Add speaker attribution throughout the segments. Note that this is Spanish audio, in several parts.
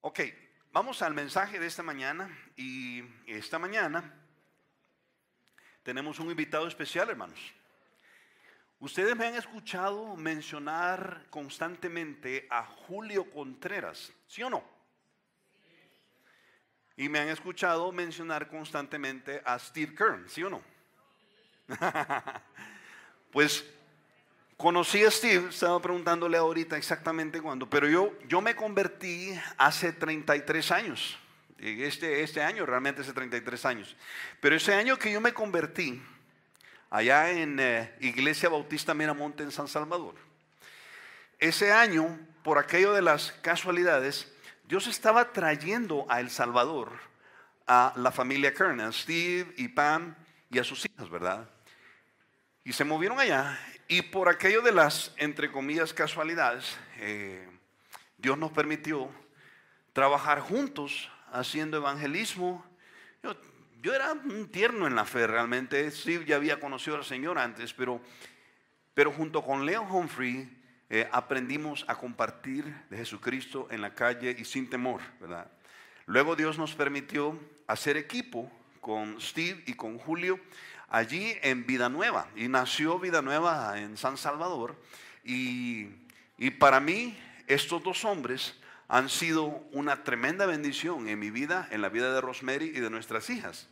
Speaker 1: Ok, vamos al mensaje de esta mañana. Y esta mañana tenemos un invitado especial, hermanos. Ustedes me han escuchado mencionar constantemente a Julio Contreras, ¿sí o no? Y me han escuchado mencionar constantemente a Steve Kern, ¿sí o no? Pues conocí a Steve, estaba preguntándole ahorita exactamente cuándo, pero yo me convertí hace 33 años. Este año realmente hace 33 años. Pero ese año que yo me convertí, allá en Iglesia Bautista Miramonte en San Salvador, ese año, por aquello de las casualidades, Dios estaba trayendo a El Salvador a la familia Kern, a Steve y Pam y a sus hijas, ¿verdad? Y se movieron allá, y por aquello de las, entre comillas, casualidades, Dios nos permitió trabajar juntos haciendo evangelismo. Yo era un tierno en la fe realmente. Steve ya había conocido al Señor antes, pero junto con Leo Humphrey aprendimos a compartir de Jesucristo en la calle y sin temor, ¿verdad? Luego Dios nos permitió hacer equipo con Steve y con Julio allí en Vida Nueva, y nació Vida Nueva en San Salvador, y para mí estos dos hombres han sido una tremenda bendición en mi vida, en la vida de Rosemary y de nuestras hijas.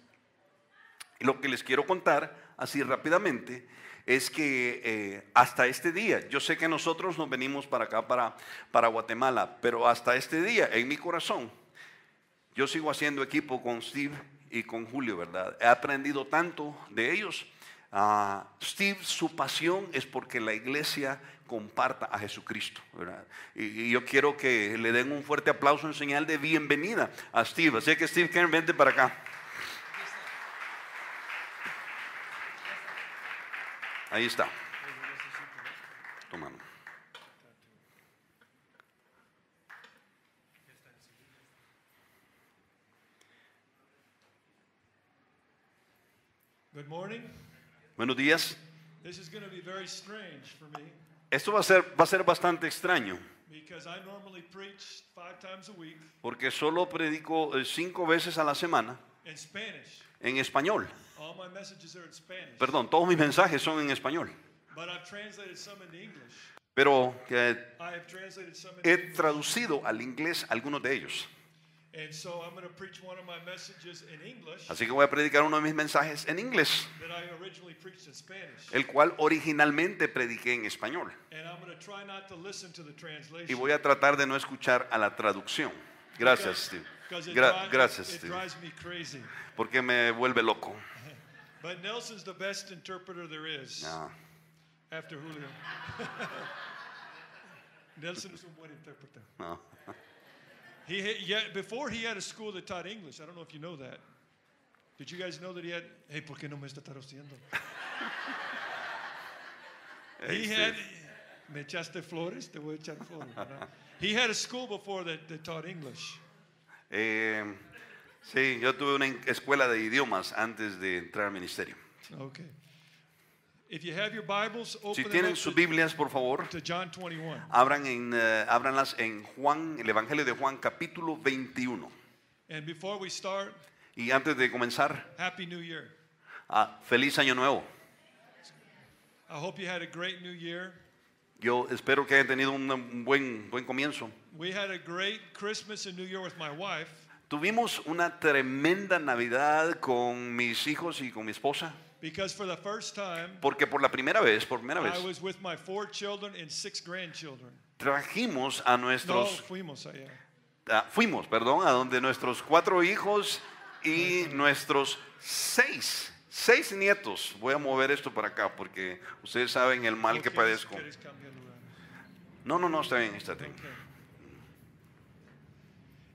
Speaker 1: Y lo que les quiero contar así rápidamente es que hasta este día, yo sé que nosotros nos venimos para acá, para Guatemala, pero hasta este día en mi corazón yo sigo haciendo equipo con Steve y con Julio, ¿verdad? He aprendido tanto de ellos. Steve, su pasión es porque la iglesia comparta a Jesucristo, ¿verdad? Y yo quiero que le den un fuerte aplauso en señal de bienvenida a Steve. Así que Steve, vente para acá. Ahí está. Toma.
Speaker 2: Good morning.
Speaker 1: Buenos días.
Speaker 2: This is going to be very strange for me
Speaker 1: Esto va a ser bastante extraño,
Speaker 2: because I normally preach 5 times a week
Speaker 1: porque solo predico 5 veces a la semana
Speaker 2: in Spanish.
Speaker 1: en español.
Speaker 2: All my messages are in Spanish.
Speaker 1: Perdón, todos mis mensajes son en español.
Speaker 2: But I've translated some into English.
Speaker 1: Pero
Speaker 2: I have translated some into
Speaker 1: he
Speaker 2: English.
Speaker 1: traducido al inglés algunos de ellos.
Speaker 2: And so I'm going to preach one of my messages in English
Speaker 1: Así que voy a predicar uno de mis mensajes en inglés,
Speaker 2: that I originally preached in Spanish.
Speaker 1: el cual originalmente prediqué en español.
Speaker 2: And I'm going to try not to listen to the translation.
Speaker 1: Y voy a tratar de no escuchar a la traducción. Gracias, Steve.
Speaker 2: Because
Speaker 1: Gracias,
Speaker 2: it
Speaker 1: Steve.
Speaker 2: drives me crazy.
Speaker 1: Porque me vuelve loco.
Speaker 2: But Nelson's the best interpreter there is.
Speaker 1: No.
Speaker 2: After Julio. Nelson es un buen intérprete.
Speaker 1: No.
Speaker 2: Before he had a school that taught English. I don't know if you know that. Did you guys know that he had? Hey, ¿por qué no me está traduciendo?
Speaker 1: Hey,
Speaker 2: He
Speaker 1: Steve.
Speaker 2: had. Me echaste flores, te voy a echar flores. ¿Verdad? He had a school before that taught English.
Speaker 1: Sí, yo tuve una escuela de idiomas antes de entrar al ministerio.
Speaker 2: Okay. If you have your Bibles,
Speaker 1: Si
Speaker 2: open them
Speaker 1: tienen
Speaker 2: up
Speaker 1: sus Biblias, por favor,
Speaker 2: to John 21.
Speaker 1: ábranlas en Juan, el Evangelio de Juan, capítulo 21.
Speaker 2: And before we start,
Speaker 1: Y antes de comenzar,
Speaker 2: Happy New Year.
Speaker 1: feliz año nuevo.
Speaker 2: I hope you had a great New Year.
Speaker 1: Yo espero que hayan tenido un buen comienzo.
Speaker 2: We had a great Christmas and New Year with my wife.
Speaker 1: Tuvimos una tremenda Navidad con mis hijos y con mi esposa,
Speaker 2: Because for the first time,
Speaker 1: porque por primera vez,
Speaker 2: I was with my 4 children and 6 grandchildren.
Speaker 1: trajimos a
Speaker 2: No,
Speaker 1: nuestros,
Speaker 2: fuimos allá.
Speaker 1: fuimos, perdón, a donde nuestros 4 hijos y nuestros 6 nietos. Voy a mover esto para acá porque ustedes saben el mal que
Speaker 2: Okay,
Speaker 1: padezco.
Speaker 2: ¿quieres cambiarlo?
Speaker 1: No, está bien, está bien.
Speaker 2: Okay.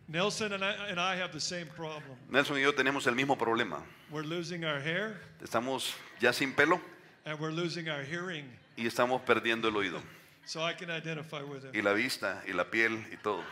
Speaker 2: Nelson and I have the same problem.
Speaker 1: Nelson y yo tenemos el mismo problema.
Speaker 2: We're losing our hair
Speaker 1: Estamos ya sin pelo
Speaker 2: and we're losing our hearing.
Speaker 1: y estamos perdiendo el oído
Speaker 2: So I can identify with
Speaker 1: y
Speaker 2: him.
Speaker 1: la vista y la piel y todo.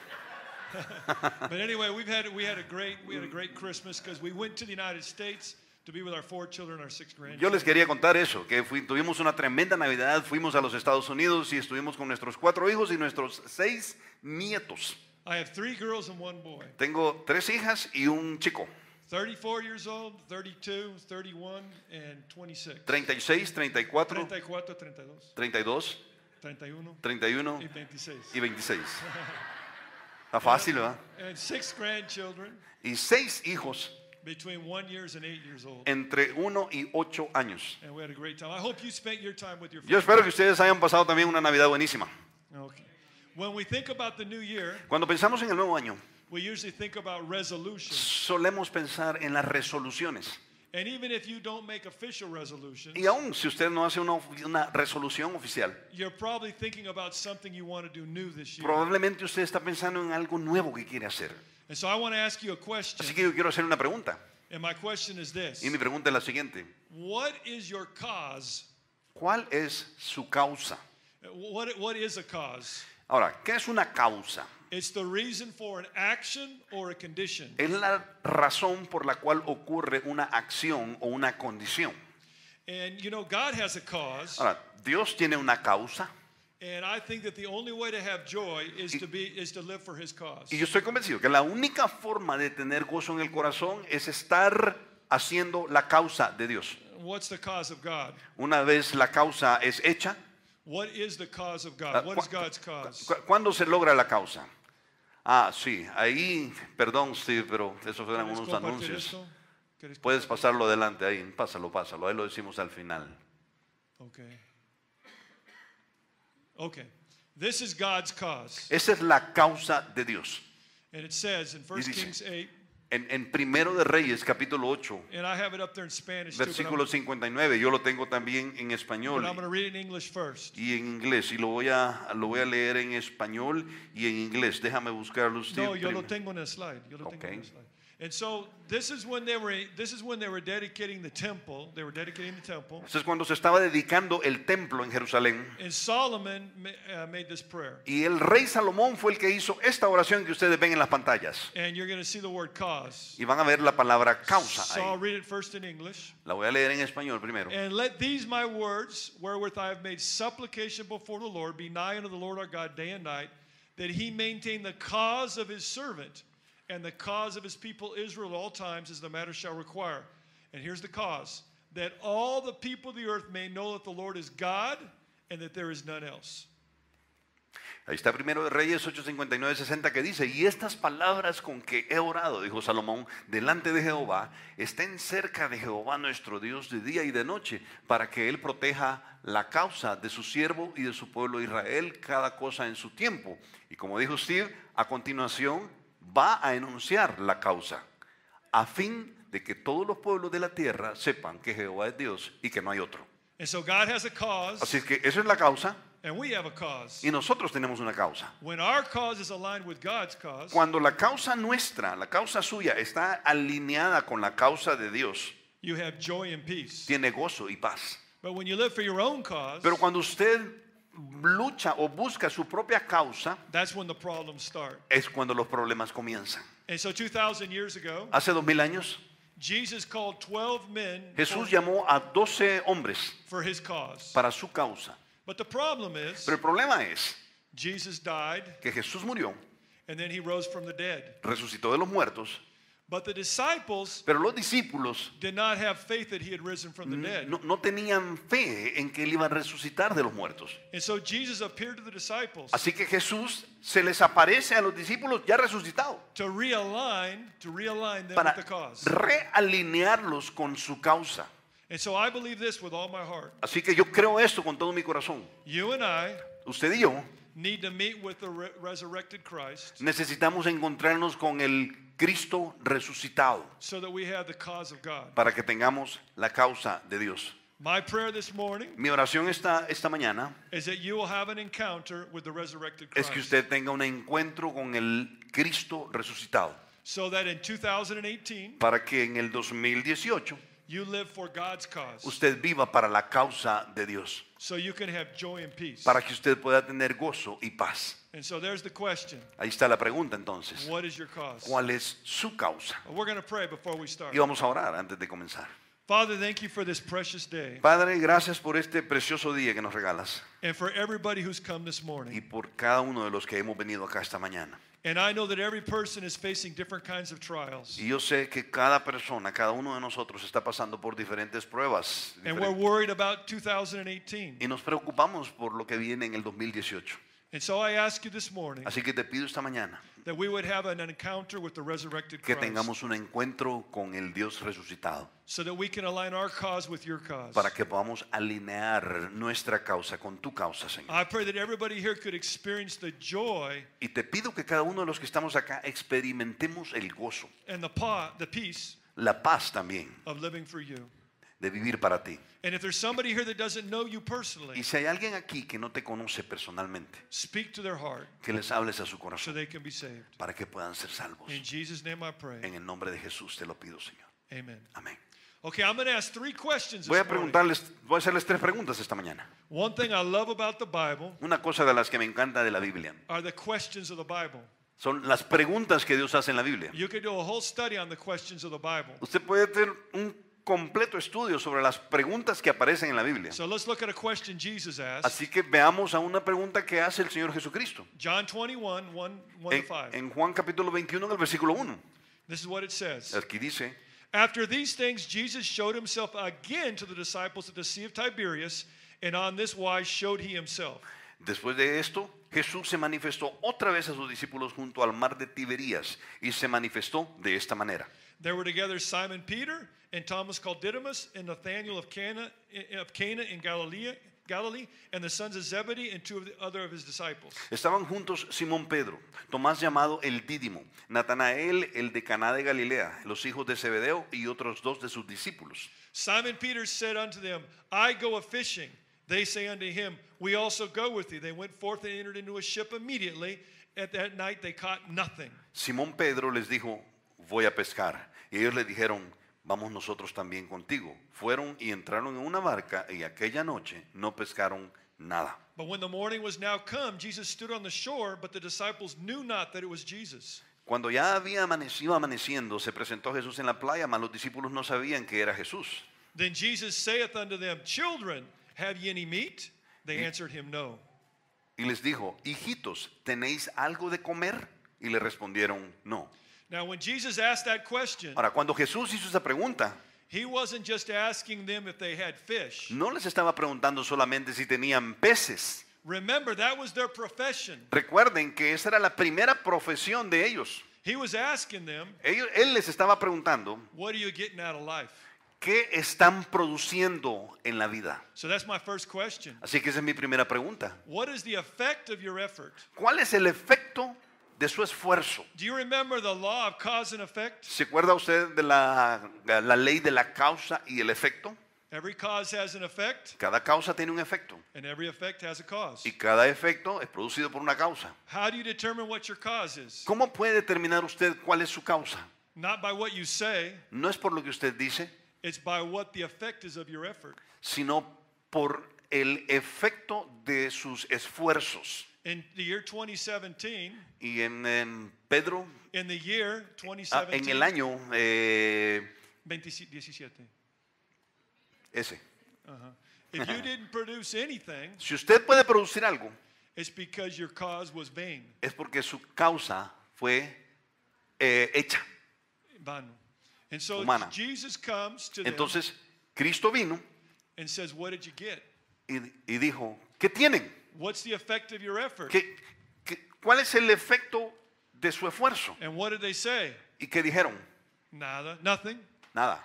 Speaker 2: But anyway, we had a great Christmas because we went to the United States to be with our 4 children and our 6
Speaker 1: Yo les
Speaker 2: grandchildren.
Speaker 1: quería contar eso, que tuvimos una tremenda Navidad, fuimos a los Estados Unidos y estuvimos con nuestros 4 hijos y nuestros 6 nietos.
Speaker 2: I have 3 girls and 1 boy.
Speaker 1: Tengo 3 hijas y un chico.
Speaker 2: 34 years old, 32, 31, and 26.
Speaker 1: 36, 34,
Speaker 2: 34, 32,
Speaker 1: 32,
Speaker 2: 31
Speaker 1: 31
Speaker 2: y 26.
Speaker 1: y 26. Está fácil, ¿verdad?
Speaker 2: And 6 grandchildren
Speaker 1: Y 6 hijos
Speaker 2: between 1 year and 8 years old.
Speaker 1: entre 1 y 8 años.
Speaker 2: And we had a great time. I hope you spent your time with your
Speaker 1: Yo
Speaker 2: family.
Speaker 1: espero que ustedes hayan pasado también una Navidad buenísima.
Speaker 2: Okay. When we think about the new year,
Speaker 1: Cuando pensamos en el nuevo año,
Speaker 2: we usually think about resolutions.
Speaker 1: solemos pensar en las resoluciones.
Speaker 2: And even if you don't make official resolutions,
Speaker 1: Y aún si usted no hace una resolución oficial,
Speaker 2: you're probably thinking about something you want to do new this year.
Speaker 1: probablemente usted está pensando en algo nuevo que quiere hacer.
Speaker 2: And so I want to ask you a question.
Speaker 1: Así que yo quiero hacer una pregunta.
Speaker 2: And my question is this.
Speaker 1: Y mi pregunta es la siguiente.
Speaker 2: What is your cause?
Speaker 1: ¿Cuál es su causa?
Speaker 2: What is a cause?
Speaker 1: Ahora, ¿qué es una causa?
Speaker 2: It's the reason for an action or a condition.
Speaker 1: Es la razón por la cual ocurre una acción o una condición.
Speaker 2: And you know, God has a cause.
Speaker 1: Ahora, Dios tiene una causa
Speaker 2: And I think that the only way to have joy is to live for his cause.
Speaker 1: y yo estoy convencido que la única forma de tener gozo en el corazón es estar haciendo la causa de Dios.
Speaker 2: What's the cause of God?
Speaker 1: Una vez la causa es hecha,
Speaker 2: What is the cause of God? What is God's cause?
Speaker 1: ¿cuándo se logra la causa? Ah, sí, ahí, perdón Steve, pero esos eran
Speaker 2: ¿Quieres
Speaker 1: unos
Speaker 2: compartir
Speaker 1: anuncios.
Speaker 2: esto? ¿Quieres
Speaker 1: Puedes pasarlo adelante ahí, pásalo, ahí lo decimos al final.
Speaker 2: Okay. Okay. This is God's cause.
Speaker 1: Esa es la causa de Dios.
Speaker 2: And it says in 1
Speaker 1: dice,
Speaker 2: Kings 8,
Speaker 1: En Primero de Reyes, capítulo 8,
Speaker 2: and I have it up there in Spanish too,
Speaker 1: versículo 59, yo lo tengo también en
Speaker 2: but
Speaker 1: español
Speaker 2: I'm going to read it in English first.
Speaker 1: y en inglés, y lo voy a leer en español y en inglés. Déjame buscarlo, Steve.
Speaker 2: No, yo lo tengo en el slide. Yo lo tengo en
Speaker 1: Okay.
Speaker 2: el slide. And so this is when they were dedicating the temple. They were dedicating the temple.
Speaker 1: Eso es cuando se estaba dedicando el templo en Jerusalén.
Speaker 2: And Solomon made this prayer.
Speaker 1: Y el rey Salomón fue el que hizo esta oración que ustedes ven en las pantallas.
Speaker 2: And you're going to see the word cause.
Speaker 1: Y van a ver la palabra causa
Speaker 2: So I'll
Speaker 1: ahí.
Speaker 2: read it first in English.
Speaker 1: La voy a leer en español primero.
Speaker 2: And let these my words, wherewith I have made supplication before the Lord, be nigh unto the Lord our God day and night, that he maintain the cause of his servant and the cause of his people Israel at all times, as the matter shall require. And here's the cause, that all the people of the earth may know that the Lord is God and that there is none else.
Speaker 1: Ahí está Primero de Reyes 8:59-60 que dice: y estas palabras con que he orado, dijo Salomón, delante de Jehová, estén cerca de Jehová nuestro Dios de día y de noche, para que él proteja la causa de su siervo y de su pueblo Israel, cada cosa en su tiempo. Y como dijo Steve, a continuación va a enunciar la causa, a fin de que todos los pueblos de la tierra sepan que Jehová es Dios y que no hay otro.
Speaker 2: And so God has a cause,
Speaker 1: Así es que esa es la causa
Speaker 2: and we have a cause.
Speaker 1: y nosotros tenemos una causa.
Speaker 2: When our cause is aligned with God's cause,
Speaker 1: Cuando la causa nuestra, la causa suya, está alineada con la causa de Dios,
Speaker 2: you have joy and peace.
Speaker 1: tiene gozo y paz.
Speaker 2: But when you live for your own cause,
Speaker 1: Pero cuando usted lucha o busca su propia causa,
Speaker 2: that's when the problems start.
Speaker 1: es cuando los problemas comienzan.
Speaker 2: And so 2,000 years ago,
Speaker 1: Hace 2000 años,
Speaker 2: Jesus called 12 men
Speaker 1: Jesús llamó a 12 hombres
Speaker 2: for his cause.
Speaker 1: para su causa.
Speaker 2: But the problem is,
Speaker 1: Pero el problema es
Speaker 2: Jesus died
Speaker 1: que Jesús murió,
Speaker 2: and then he rose from the dead.
Speaker 1: resucitó de los muertos,
Speaker 2: But the disciples
Speaker 1: pero los discípulos
Speaker 2: did not have faith that he had risen from the dead.
Speaker 1: no tenían fe en que él iba a resucitar de los muertos.
Speaker 2: And so Jesus appeared to the disciples
Speaker 1: Así que Jesús se les aparece a los discípulos ya resucitado
Speaker 2: to realign them
Speaker 1: para
Speaker 2: with the cause.
Speaker 1: realinearlos con su causa.
Speaker 2: And so I believe this with all my heart.
Speaker 1: Así que yo creo esto con todo mi corazón.
Speaker 2: You and I
Speaker 1: Usted y yo
Speaker 2: need to meet with the resurrected Christ
Speaker 1: necesitamos encontrarnos con el Cristo resucitado
Speaker 2: so that we have the cause of God.
Speaker 1: para que tengamos la causa de Dios.
Speaker 2: My prayer this morning
Speaker 1: Mi oración esta mañana
Speaker 2: is that you will have an encounter with the resurrected
Speaker 1: es que
Speaker 2: Christ.
Speaker 1: usted tenga un encuentro con el Cristo resucitado
Speaker 2: So that in 2018,
Speaker 1: para que en el 2018
Speaker 2: you live for God's cause.
Speaker 1: usted viva para la causa de Dios,
Speaker 2: So you can have joy and peace.
Speaker 1: para que usted pueda tener gozo y paz.
Speaker 2: And so there's the question.
Speaker 1: Ahí está la pregunta entonces.
Speaker 2: What is your cause?
Speaker 1: ¿Cuál es su causa?
Speaker 2: Well, we're going to pray before we start.
Speaker 1: Y vamos a orar antes de comenzar.
Speaker 2: Father, thank you for this precious day
Speaker 1: Padre, gracias por este precioso día que nos regalas
Speaker 2: and for everybody who's come this
Speaker 1: y
Speaker 2: morning.
Speaker 1: por cada uno de los que hemos venido acá esta mañana.
Speaker 2: And I know that every person is facing different kinds of trials.
Speaker 1: Y yo sé que cada persona, cada uno de nosotros está pasando por diferentes pruebas.
Speaker 2: And we're worried about 2018.
Speaker 1: Y nos preocupamos por lo que viene en el 2018.
Speaker 2: And so I ask you this morning
Speaker 1: Así que te pido esta mañana
Speaker 2: that we would have an encounter with the resurrected
Speaker 1: que
Speaker 2: Christ
Speaker 1: tengamos un encuentro con el Dios resucitado
Speaker 2: so that we can align our cause with your cause.
Speaker 1: para que podamos alinear nuestra causa con tu causa, Señor.
Speaker 2: I pray that everybody here could experience the joy
Speaker 1: Y te pido que cada uno de los que estamos acá experimentemos el gozo,
Speaker 2: and the peace
Speaker 1: la paz también
Speaker 2: of living for you.
Speaker 1: de vivir para ti.
Speaker 2: And if there's somebody here that doesn't know you personally,
Speaker 1: Y si hay alguien aquí que no te conoce personalmente,
Speaker 2: speak to their heart
Speaker 1: que les hables a su
Speaker 2: so
Speaker 1: corazón
Speaker 2: they can be saved.
Speaker 1: para que puedan ser salvos.
Speaker 2: In Jesus' name I pray.
Speaker 1: En el nombre de Jesús te lo pido, Señor.
Speaker 2: Amen.
Speaker 1: Amén.
Speaker 2: Okay, I'm going to ask 3 questions
Speaker 1: Voy a
Speaker 2: this morning.
Speaker 1: voy a hacerles 3 preguntas esta mañana.
Speaker 2: One thing I love about the Bible
Speaker 1: Una cosa de las que me encanta de la Biblia
Speaker 2: are the questions of the Bible.
Speaker 1: son las preguntas que Dios hace en la Biblia.
Speaker 2: You could do a whole study on the questions of the Bible.
Speaker 1: Usted puede tener un completo estudio sobre las preguntas que aparecen en la Biblia.
Speaker 2: So let's look at a question Jesus asked.
Speaker 1: Así que veamos a una pregunta que hace el Señor Jesucristo.
Speaker 2: John 21, 1 to 5.
Speaker 1: En Juan capítulo 21, en el versículo 1.
Speaker 2: This is what it says.
Speaker 1: Aquí dice,
Speaker 2: After these things, Jesus showed himself again to the disciples at the Sea of Tiberias, and on this wise showed he himself.
Speaker 1: después de esto, Jesús se manifestó otra vez a sus discípulos junto al mar de Tiberías y se manifestó de esta manera.
Speaker 2: There were together Simon Peter and Thomas called Didymus and Nathanael of Cana in Galilee, and the sons of Zebedee and 2 other of his disciples.
Speaker 1: Estaban juntos Simón Pedro, Tomás llamado el Dídimo, Natanael el de Caná de Galilea, los hijos de Zebedeo y otros 2 de sus discípulos.
Speaker 2: Simon Peter said unto them, I go a fishing. They say unto him, we also go with thee. They went forth and entered into a ship immediately. At that night they caught nothing.
Speaker 1: Simón Pedro les dijo, voy a pescar. Y ellos le dijeron, vamos nosotros también contigo. Fueron y entraron en una barca y aquella noche no pescaron nada.
Speaker 2: But when the morning was now come, Jesus stood on the shore, but the disciples knew not that it was Jesus.
Speaker 1: Cuando ya había amaneciendo, se presentó Jesús en la playa, mas los discípulos no sabían que era Jesús.
Speaker 2: Then Jesus saith unto them, Children, have ye any meat? They answered him, No.
Speaker 1: Y les dijo, hijitos, ¿tenéis algo de comer? Y le respondieron, no.
Speaker 2: Now when Jesus asked that question,
Speaker 1: Ahora, cuando Jesús hizo esa pregunta,
Speaker 2: he wasn't just asking them if they had fish.
Speaker 1: no les estaba preguntando solamente si tenían peces.
Speaker 2: Remember, that was their profession.
Speaker 1: Recuerden que esa era la primera profesión de ellos.
Speaker 2: He was asking them,
Speaker 1: Él les estaba preguntando,
Speaker 2: What are you getting out of life?
Speaker 1: ¿qué están produciendo en la vida?
Speaker 2: So that's my first question.
Speaker 1: Así que esa es mi primera pregunta.
Speaker 2: What is the effect of your effort?
Speaker 1: ¿Cuál es el efecto de su esfuerzo?
Speaker 2: Do you remember the law of cause and effect?
Speaker 1: ¿Se acuerda usted de la ley de la causa y el efecto?
Speaker 2: Every cause has an effect,
Speaker 1: Cada causa tiene un efecto
Speaker 2: and every effect has a cause.
Speaker 1: y cada efecto es producido por una causa.
Speaker 2: How do you determine what your cause is?
Speaker 1: ¿Cómo puede determinar usted cuál es su causa?
Speaker 2: Not by what you say,
Speaker 1: No es por lo que usted dice,
Speaker 2: it's by what the effect is of your effort.
Speaker 1: sino por el efecto de sus esfuerzos.
Speaker 2: In the year 2017,
Speaker 1: Y en Pedro,
Speaker 2: in the year
Speaker 1: en el
Speaker 2: 2017,
Speaker 1: año
Speaker 2: 17,
Speaker 1: ese,
Speaker 2: if you didn't produce anything,
Speaker 1: si usted puede producir algo,
Speaker 2: it's because your cause was vain.
Speaker 1: es porque su causa fue hecha.
Speaker 2: Vano. And so
Speaker 1: Humana.
Speaker 2: Jesus comes to them
Speaker 1: Entonces, Cristo vino
Speaker 2: and says, what did you get?
Speaker 1: y dijo, ¿qué tienen?
Speaker 2: What's the effect of your effort?
Speaker 1: ¿Cuál es el efecto de su esfuerzo?
Speaker 2: And what did they say?
Speaker 1: ¿Y qué dijeron?
Speaker 2: Nada, nothing.
Speaker 1: Nada.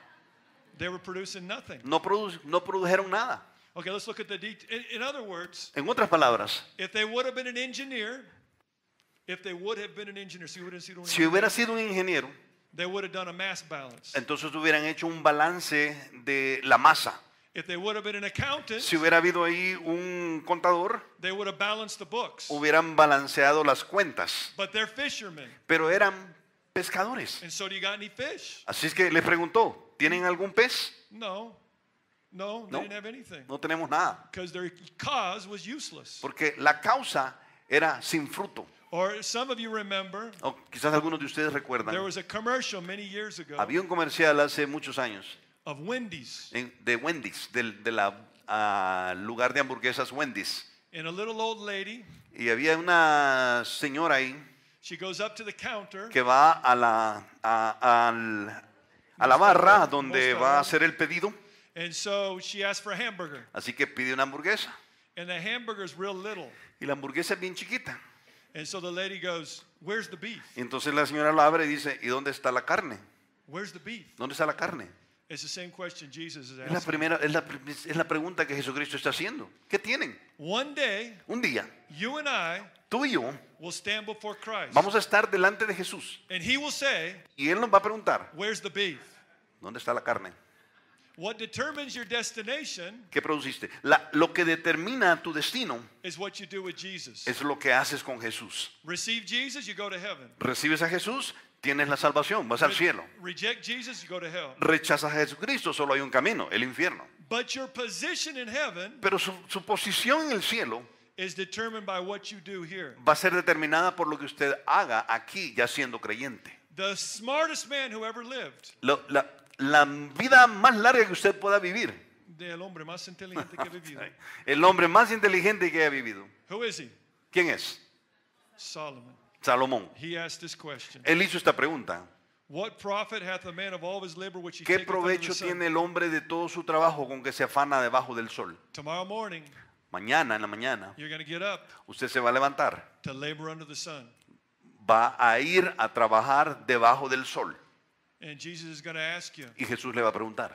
Speaker 2: They were producing nothing.
Speaker 1: No produjeron nada.
Speaker 2: Okay, let's look at the detail. In other words,
Speaker 1: En otras palabras,
Speaker 2: if they would have been an engineer, so
Speaker 1: si hubiera sido un ingeniero,
Speaker 2: they would have done a mass balance.
Speaker 1: entonces hubieran hecho un balance de la masa.
Speaker 2: If they would have been an accountant,
Speaker 1: Si hubiera habido ahí un contador,
Speaker 2: they would have balanced the books.
Speaker 1: hubieran balanceado las cuentas.
Speaker 2: But they're fishermen.
Speaker 1: Pero eran pescadores.
Speaker 2: And so do you got any fish?
Speaker 1: Así es que les preguntó, ¿tienen algún pez?
Speaker 2: No. No, they
Speaker 1: No.
Speaker 2: didn't have anything.
Speaker 1: No tenemos nada.
Speaker 2: Because their cause was useless.
Speaker 1: Porque la causa era sin fruto.
Speaker 2: Or some of you remember,
Speaker 1: O quizás algunos de ustedes
Speaker 2: there
Speaker 1: recuerdan,
Speaker 2: was a commercial many years ago
Speaker 1: había un comercial hace muchos años
Speaker 2: of Wendy's.
Speaker 1: de Wendy's, de la lugar de hamburguesas Wendy's.
Speaker 2: And a little old lady,
Speaker 1: Y había una señora ahí,
Speaker 2: She goes up to the counter.
Speaker 1: que va a la barra donde va a hacer el pedido.
Speaker 2: And so she asks for a hamburger.
Speaker 1: Así que pide una hamburguesa.
Speaker 2: And the hamburger is real little.
Speaker 1: Y la hamburguesa es bien chiquita.
Speaker 2: And so the lady goes, "Where's the beef?
Speaker 1: Y entonces la señora la abre y dice, ¿y dónde está la carne?
Speaker 2: Where's the beef?"
Speaker 1: ¿Dónde está la carne?
Speaker 2: It's the same question Jesus is
Speaker 1: Es la
Speaker 2: asking.
Speaker 1: primera, es la pregunta que Jesucristo está haciendo. ¿Qué tienen?
Speaker 2: One day,
Speaker 1: Un día,
Speaker 2: you and I
Speaker 1: tú y yo
Speaker 2: will stand before Christ.
Speaker 1: vamos a estar delante de Jesús
Speaker 2: And he will say,
Speaker 1: y Él nos va a preguntar,
Speaker 2: "Where's the beef?"
Speaker 1: ¿dónde está la carne?
Speaker 2: What determines your destination
Speaker 1: ¿Qué produciste? Lo que determina tu destino
Speaker 2: is what you do with Jesus.
Speaker 1: es lo que haces con Jesús.
Speaker 2: Receive Jesus, you go to heaven.
Speaker 1: Recibes a Jesús, tienes la salvación, vas al cielo.
Speaker 2: Reject Jesus, you go to hell.
Speaker 1: Rechazas a Jesucristo, solo hay un camino, el infierno.
Speaker 2: But your position in heaven
Speaker 1: Pero su posición en el cielo
Speaker 2: is determined by what you do here.
Speaker 1: va a ser determinada por lo que usted haga aquí ya siendo creyente.
Speaker 2: The smartest man who ever lived,
Speaker 1: La vida más larga que usted pueda vivir,
Speaker 2: el hombre más inteligente que ha vivido.
Speaker 1: el hombre más inteligente que haya vivido,
Speaker 2: Who is he?
Speaker 1: ¿quién es?
Speaker 2: Solomon.
Speaker 1: Salomón.
Speaker 2: He asked this question.
Speaker 1: Él hizo esta pregunta.
Speaker 2: What profit hath a man of all his labor which he
Speaker 1: ¿Qué
Speaker 2: taketh under the
Speaker 1: provecho
Speaker 2: sun?
Speaker 1: tiene el hombre de todo su trabajo con que se afana debajo del sol?
Speaker 2: Tomorrow morning,
Speaker 1: Mañana, en la mañana,
Speaker 2: you're going to get up
Speaker 1: usted se va a levantar,
Speaker 2: to labor under the sun.
Speaker 1: va a ir a trabajar debajo del sol.
Speaker 2: And Jesus is going to ask you,
Speaker 1: Y Jesús le va a preguntar,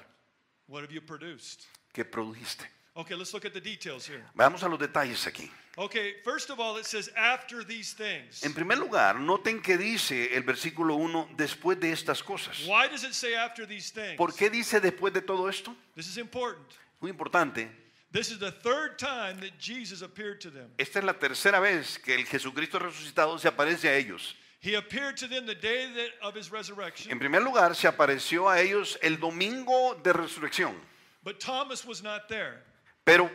Speaker 2: what have you produced?
Speaker 1: ¿qué produjiste?
Speaker 2: Okay, let's look at the details here.
Speaker 1: Veamos a los detalles aquí.
Speaker 2: Okay, first of all, it says after these things.
Speaker 1: En primer lugar, noten que dice el versículo 1, después de estas cosas.
Speaker 2: Why does it say after these things?
Speaker 1: ¿Por qué dice después de todo esto?
Speaker 2: This is important.
Speaker 1: Muy importante.
Speaker 2: This is the third time that Jesus appeared to them.
Speaker 1: Esta es la tercera vez que el Jesucristo resucitado se aparece a ellos.
Speaker 2: He appeared to them the day of his
Speaker 1: En
Speaker 2: resurrection,
Speaker 1: primer lugar, se apareció a ellos el domingo de resurrección.
Speaker 2: but Thomas was not there.
Speaker 1: Pero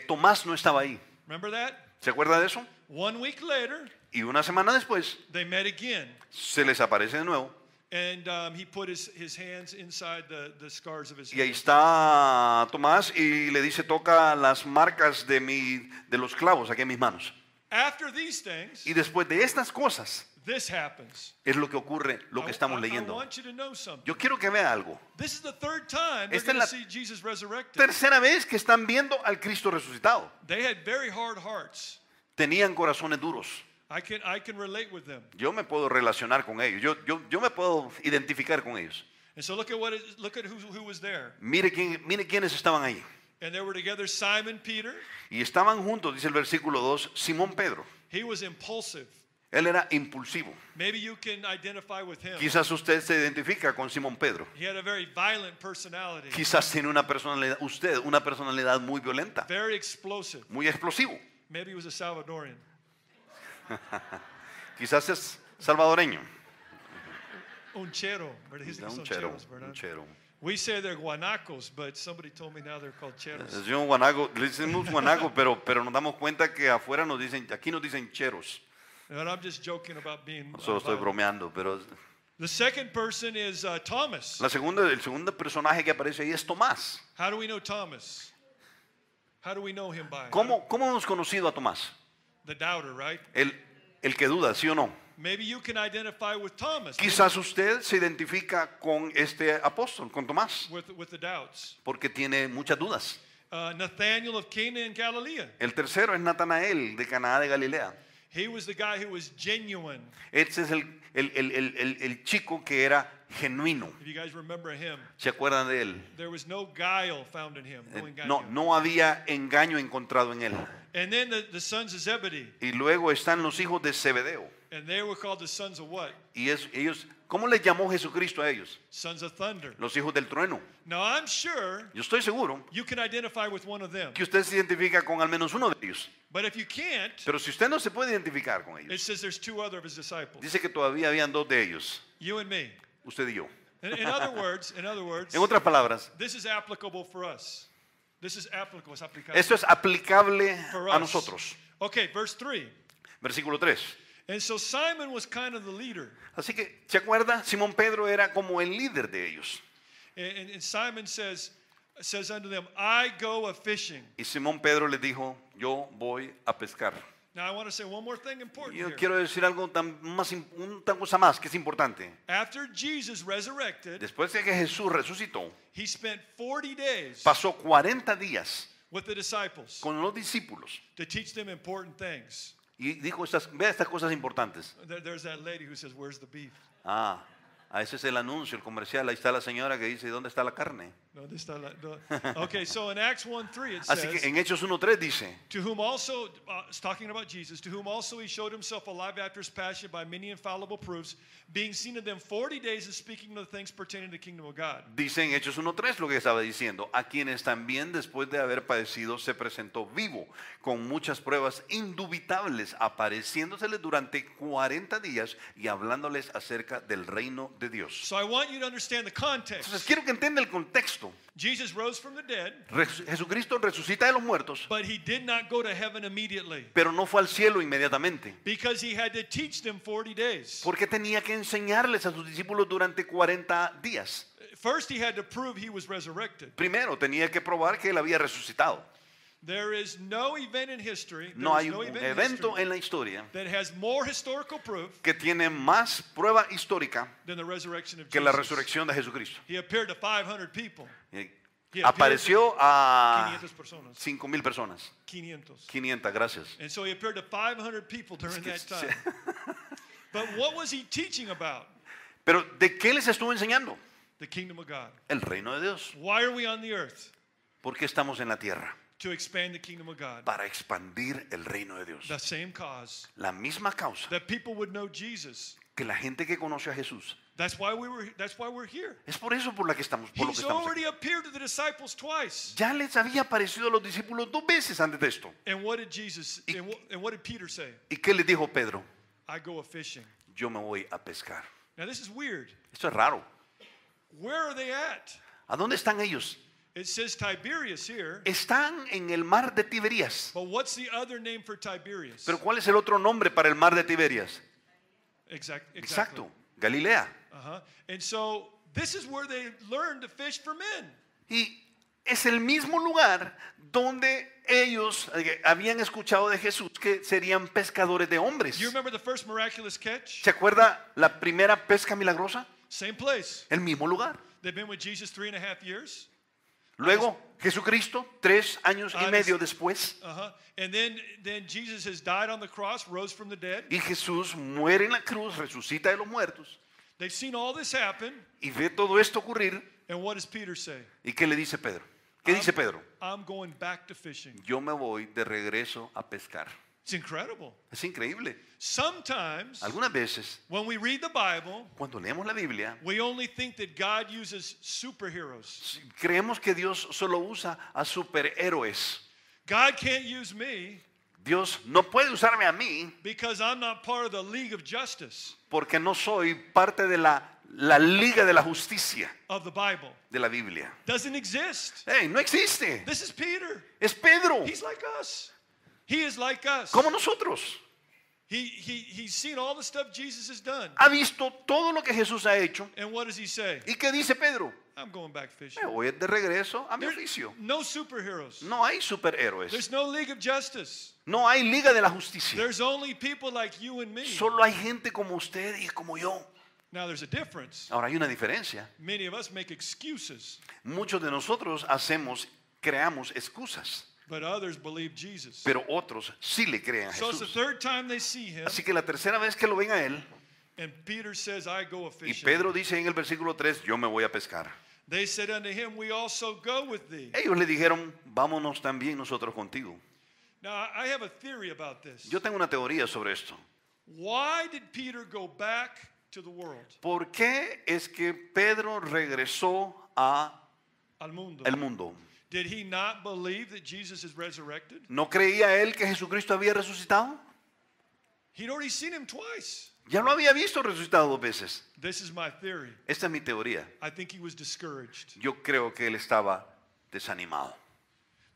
Speaker 1: Tomás no estaba ahí.
Speaker 2: Remember that?
Speaker 1: ¿Se acuerda de eso?
Speaker 2: 1 week later,
Speaker 1: Y una semana después
Speaker 2: they met again.
Speaker 1: se les aparece de nuevo.
Speaker 2: And he put his hands inside the scars of his
Speaker 1: Y ahí
Speaker 2: hands.
Speaker 1: está Tomás y le dice, toca las marcas de los clavos aquí en mis manos.
Speaker 2: After these things,
Speaker 1: Y después de estas cosas
Speaker 2: this happens.
Speaker 1: es lo que ocurre, lo que estamos
Speaker 2: I
Speaker 1: leyendo.
Speaker 2: want you to know something.
Speaker 1: Yo quiero que vea algo.
Speaker 2: This is the third time they're
Speaker 1: Esta es
Speaker 2: going to
Speaker 1: la
Speaker 2: see Jesus resurrected.
Speaker 1: tercera vez que están viendo al Cristo resucitado.
Speaker 2: They had very hard hearts.
Speaker 1: Tenían corazones duros.
Speaker 2: I can relate with them.
Speaker 1: Yo me puedo relacionar con ellos. Yo me puedo identificar con ellos.
Speaker 2: And so look at who was there.
Speaker 1: Mire quiénes estaban ahí.
Speaker 2: And they were together Simon Peter.
Speaker 1: Y estaban juntos, dice el versículo 2, Simón Pedro.
Speaker 2: He was impulsive.
Speaker 1: Él era impulsivo.
Speaker 2: Maybe you can identify with him.
Speaker 1: Quizás usted se identifica con Simón Pedro.
Speaker 2: He had a very violent personality.
Speaker 1: Quizás tiene una personalidad muy violenta,
Speaker 2: Very explosive.
Speaker 1: muy explosivo.
Speaker 2: Maybe he was a Salvadorian.
Speaker 1: Quizás es salvadoreño.
Speaker 2: Un chero. ¿Verdad? Dicen que
Speaker 1: Un
Speaker 2: son
Speaker 1: chero,
Speaker 2: cheros, ¿verdad?
Speaker 1: un chero.
Speaker 2: We say they're guanacos, but somebody told me now they're called cheros.
Speaker 1: Es un guanaco, le decimos guanaco, pero nos damos cuenta que afuera aquí nos dicen cheros.
Speaker 2: And I'm just joking about being
Speaker 1: Solo estoy
Speaker 2: violent.
Speaker 1: bromeando, pero
Speaker 2: The second person is Thomas.
Speaker 1: el segundo personaje que aparece ahí es Tomás.
Speaker 2: How do we know Thomas? How do we know him by?
Speaker 1: ¿Cómo hemos conocido a Tomás?
Speaker 2: The doubter, right?
Speaker 1: El que duda, ¿sí o no?
Speaker 2: Maybe you can identify with Thomas.
Speaker 1: Quizás usted se identifica con este apóstol, con Tomás,
Speaker 2: With the doubts.
Speaker 1: porque tiene muchas dudas.
Speaker 2: Nathaniel of Cana in Galilee.
Speaker 1: El tercero es Natanael, de Caná de Galilea.
Speaker 2: He was the guy who was genuine.
Speaker 1: Este es el chico que era genuino.
Speaker 2: If you guys remember him,
Speaker 1: ¿Se acuerdan de él?
Speaker 2: there was no guile found in him. No engaño.
Speaker 1: No había engaño encontrado en él.
Speaker 2: And then the sons of Zebedee.
Speaker 1: Y luego están los hijos de Zebedeo.
Speaker 2: And they were called the sons of what?
Speaker 1: Y ellos, ¿cómo les llamó Jesucristo a ellos?
Speaker 2: Sons of thunder.
Speaker 1: Los hijos del trueno.
Speaker 2: Now I'm sure
Speaker 1: Yo estoy seguro
Speaker 2: you can identify with one of them.
Speaker 1: que usted se identifica con al menos uno de ellos.
Speaker 2: But if you can't,
Speaker 1: Pero si usted no se puede identificar con
Speaker 2: it
Speaker 1: ellos,
Speaker 2: says there's two other of his disciples.
Speaker 1: dice que todavía habían dos de ellos,
Speaker 2: You and me.
Speaker 1: usted y yo.
Speaker 2: In other words,
Speaker 1: En otras palabras,
Speaker 2: this is applicable for us. This is applicable. Es aplicable
Speaker 1: esto es aplicable
Speaker 2: for
Speaker 1: a
Speaker 2: us.
Speaker 1: nosotros.
Speaker 2: Okay, verse 3.
Speaker 1: Versículo 3.
Speaker 2: And so Simon was kind of the leader.
Speaker 1: Así que, ¿se acuerda? Simón Pedro era como el líder de ellos.
Speaker 2: And Simon says unto them, I go a fishing.
Speaker 1: Y Simón Pedro les dijo, yo voy a pescar.
Speaker 2: Now I want to say one more thing important
Speaker 1: Yo
Speaker 2: here.
Speaker 1: quiero decir algo una cosa más que es importante.
Speaker 2: After Jesus resurrected,
Speaker 1: Después de que Jesús resucitó,
Speaker 2: he spent 40 days
Speaker 1: pasó 40 días
Speaker 2: with the disciples
Speaker 1: con los discípulos
Speaker 2: to teach them important things.
Speaker 1: y dijo vea estas cosas importantes.
Speaker 2: There's that lady who says, "Where's the beef?"
Speaker 1: Ah, ese es el anuncio, el comercial. Ahí está la señora que dice, ¿dónde está la carne?
Speaker 2: No, this está no. Okay, so in Acts 1:3 it
Speaker 1: Así que
Speaker 2: says,
Speaker 1: en Hechos 1:3 dice,
Speaker 2: to whom also, it's talking about Jesus, to whom also he showed himself alive after his passion by many infallible proofs, being seen of them 40 days and speaking of the things pertaining to the kingdom of God.
Speaker 1: dice en Hechos 1:3 lo que estaba diciendo, a quienes también después de haber padecido se presentó vivo, con muchas pruebas indubitables, apareciéndoseles durante 40 días y hablándoles acerca del reino de Dios.
Speaker 2: So I want you to understand the context.
Speaker 1: Entonces quiero que entienda el contexto.
Speaker 2: Jesus rose from the dead,
Speaker 1: Jesucristo resucita de los muertos,
Speaker 2: but he did not go to heaven immediately
Speaker 1: pero no fue al cielo inmediatamente,
Speaker 2: because he had to teach them 40 days.
Speaker 1: porque tenía que enseñarles a sus discípulos durante 40 días.
Speaker 2: First, he had to prove he was resurrected.
Speaker 1: Primero tenía que probar que él había resucitado.
Speaker 2: There is no event in history,
Speaker 1: No hay un evento en la historia
Speaker 2: that has more historical proof
Speaker 1: que tiene más prueba histórica
Speaker 2: than the resurrection of
Speaker 1: que la
Speaker 2: Jesus.
Speaker 1: resurrección de Jesucristo.
Speaker 2: He appeared to 500 people. He
Speaker 1: Apareció a
Speaker 2: 500 personas.
Speaker 1: 5,000 personas.
Speaker 2: 500.
Speaker 1: 500, gracias.
Speaker 2: And so he appeared to 500 people during that time. But what was he teaching about?
Speaker 1: Pero ¿de qué les estuvo enseñando?
Speaker 2: The kingdom of God.
Speaker 1: El reino de Dios.
Speaker 2: Why are we on the earth?
Speaker 1: ¿Por qué estamos en la tierra?
Speaker 2: To expand the kingdom of God.
Speaker 1: Para expandir el reino de Dios.
Speaker 2: The same cause.
Speaker 1: La misma causa
Speaker 2: That people would know Jesus.
Speaker 1: que la gente que conoce a Jesús.
Speaker 2: That's why we're here.
Speaker 1: Es por eso por lo que estamos
Speaker 2: He's
Speaker 1: aquí.
Speaker 2: already appeared to the disciples twice.
Speaker 1: Ya les había aparecido a los discípulos 2 veces antes de esto.
Speaker 2: And what did and what did Peter say?
Speaker 1: ¿Y qué les dijo Pedro?
Speaker 2: I go a fishing.
Speaker 1: Yo me voy a pescar.
Speaker 2: Now this is weird.
Speaker 1: Esto es raro.
Speaker 2: Where are they at?
Speaker 1: ¿A dónde están ellos?
Speaker 2: It says Tiberias here.
Speaker 1: Están en el mar de Tiberias.
Speaker 2: But what's the other name for Tiberias?
Speaker 1: Pero ¿cuál es el otro nombre para el mar de Tiberias?
Speaker 2: Exactly.
Speaker 1: Exacto, Galilea.
Speaker 2: And so this is where they learned to fish for men.
Speaker 1: Y es el mismo lugar donde ellos habían escuchado de Jesús que serían pescadores de hombres.
Speaker 2: Do you remember the first miraculous catch?
Speaker 1: ¿Se acuerda la primera pesca milagrosa?
Speaker 2: Same place.
Speaker 1: El mismo lugar.
Speaker 2: They've been with Jesus 3.5 years.
Speaker 1: Luego, Jesucristo, 3 años y medio después,
Speaker 2: And then Jesus has died on the cross, rose from the dead.
Speaker 1: y Jesús muere en la cruz, resucita de los muertos,
Speaker 2: They've seen all this happen.
Speaker 1: y ve todo esto ocurrir.
Speaker 2: And what does Peter say?
Speaker 1: ¿Y qué le dice Pedro? ¿Qué dice Pedro?
Speaker 2: I'm going back to fishing.
Speaker 1: Yo me voy de regreso a pescar.
Speaker 2: It's incredible.
Speaker 1: Es increíble.
Speaker 2: Sometimes
Speaker 1: Algunas veces,
Speaker 2: when we read the Bible,
Speaker 1: cuando leemos la Biblia,
Speaker 2: we only think that God uses superheroes.
Speaker 1: creemos que Dios solo usa a superhéroes.
Speaker 2: God can't use me
Speaker 1: Dios no puede usarme a mí
Speaker 2: because I'm not part of the League of Justice
Speaker 1: porque no soy parte de la Liga de la Justicia
Speaker 2: of the Bible.
Speaker 1: de la Biblia.
Speaker 2: Doesn't exist.
Speaker 1: ¡Ey, no existe!
Speaker 2: This is Peter.
Speaker 1: Es Pedro,
Speaker 2: He's like us. He is like us.
Speaker 1: como nosotros.
Speaker 2: He's seen all the stuff Jesus has done.
Speaker 1: Ha visto todo lo que Jesús ha hecho.
Speaker 2: And what does he say?
Speaker 1: ¿Y qué dice Pedro?
Speaker 2: I'm going back fishing.
Speaker 1: Me voy de regreso a mi
Speaker 2: There's
Speaker 1: oficio.
Speaker 2: no superheroes.
Speaker 1: No hay superhéroes.
Speaker 2: There's no League of Justice.
Speaker 1: No hay Liga de la Justicia.
Speaker 2: There's only people like you and me.
Speaker 1: Solo hay gente como usted y como yo.
Speaker 2: Now there's a difference.
Speaker 1: Ahora hay una diferencia.
Speaker 2: Many of us make excuses,
Speaker 1: Muchos de nosotros creamos excusas,
Speaker 2: but others believe Jesus.
Speaker 1: pero otros sí le creen a
Speaker 2: So it's the
Speaker 1: Jesús.
Speaker 2: third time they see him,
Speaker 1: Así que la tercera vez que lo ven a él,
Speaker 2: and Peter says, I go a
Speaker 1: y
Speaker 2: fishing.
Speaker 1: Pedro dice en el versículo 3, yo me voy a pescar.
Speaker 2: They said unto him, we also go with thee.
Speaker 1: Ellos le dijeron, vámonos también nosotros contigo.
Speaker 2: Now I have a theory about this.
Speaker 1: Yo tengo una teoría sobre esto.
Speaker 2: Why did Peter go back to the world?
Speaker 1: ¿Por qué es que Pedro regresó al
Speaker 2: Al mundo.
Speaker 1: mundo?
Speaker 2: Did he not believe that Jesus is resurrected?
Speaker 1: ¿No creía él que Jesucristo había resucitado?
Speaker 2: He'd already seen him twice.
Speaker 1: Ya lo había visto resucitado 2 veces.
Speaker 2: This is my theory.
Speaker 1: Esta es mi teoría.
Speaker 2: I think he was discouraged.
Speaker 1: Yo creo que él estaba desanimado.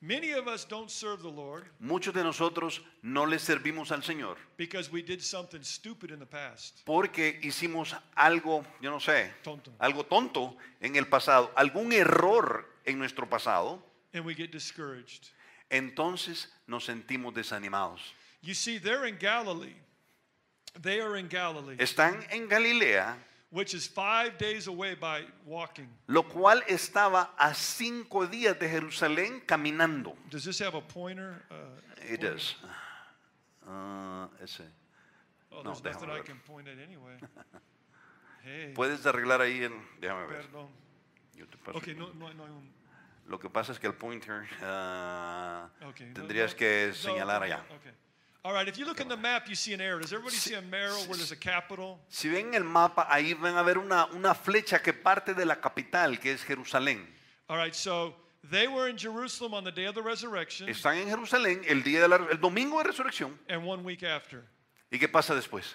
Speaker 2: Many of us don't serve the Lord
Speaker 1: Muchos de nosotros no le servimos al Señor
Speaker 2: because we did something stupid in the past.
Speaker 1: porque hicimos algo, yo no sé,
Speaker 2: Tonto.
Speaker 1: algo tonto en el pasado, algún error en nuestro pasado,
Speaker 2: And we get discouraged.
Speaker 1: entonces nos sentimos desanimados.
Speaker 2: You see, they're in Galilee. They are in Galilee,
Speaker 1: Están en Galilea,
Speaker 2: which is 5 days away by walking.
Speaker 1: lo cual estaba a 5 días de Jerusalén caminando.
Speaker 2: Does this have a pointer?
Speaker 1: It is. Ese.
Speaker 2: Oh,
Speaker 1: No,
Speaker 2: there's nothing
Speaker 1: déjame
Speaker 2: I
Speaker 1: ver.
Speaker 2: can point at anyway. Hey,
Speaker 1: Puedes arreglar ahí el. Déjame ver.
Speaker 2: perdón.
Speaker 1: Yo te paso.
Speaker 2: Okay, no hay un...
Speaker 1: Lo que pasa es que el pointer
Speaker 2: Okay.
Speaker 1: tendrías que señalar allá.
Speaker 2: Okay. All right, if you look in the map, you see an arrow. Does everybody see a arrow where there's a capital?
Speaker 1: Si ven el mapa, ahí van a ver una flecha que parte de la capital, que es Jerusalén.
Speaker 2: All right, so they were in Jerusalem on the day of the resurrection
Speaker 1: Están en Jerusalén el domingo de resurrección.
Speaker 2: and 1 week after.
Speaker 1: ¿Y qué pasa después?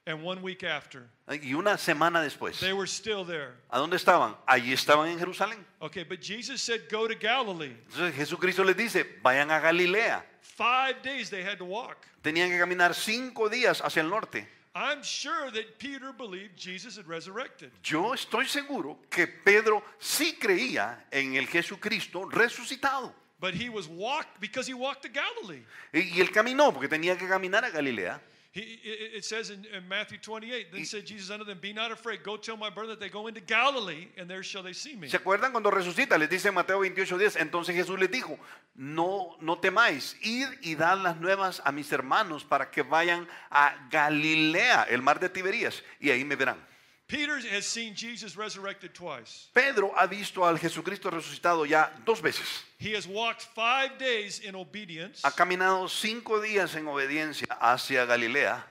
Speaker 2: And 1 week after.
Speaker 1: Y una semana después.
Speaker 2: They were still there.
Speaker 1: ¿A dónde estaban? Allí estaban en Jerusalén.
Speaker 2: Okay, but Jesus said, go to Galilee.
Speaker 1: Entonces Jesucristo les dice, vayan a Galilea.
Speaker 2: 5 days they had to walk.
Speaker 1: Tenían que caminar 5 días hacia el norte.
Speaker 2: I'm sure that Peter believed Jesus had resurrected.
Speaker 1: Yo estoy seguro que Pedro sí creía en el Jesucristo resucitado.
Speaker 2: But he was walked because he walked to Galilee.
Speaker 1: Y él caminó porque tenía que caminar a Galilea.
Speaker 2: It says in Matthew 28, then said Jesus unto them, be not afraid, go tell my brother that they go into Galilee, and there shall they see me.
Speaker 1: ¿Se acuerdan cuando resucita? Les dice en Mateo 28:10. Entonces Jesús les dijo, no temáis, id y dad las nuevas a mis hermanos para que vayan a Galilea, el mar de Tiberías, y ahí me verán.
Speaker 2: Peter has seen Jesus resurrected twice.
Speaker 1: Pedro ha visto al Jesucristo resucitado ya 2 veces.
Speaker 2: He has walked 5 days in obedience,
Speaker 1: Ha caminado 5 días en obediencia hacia Galilea,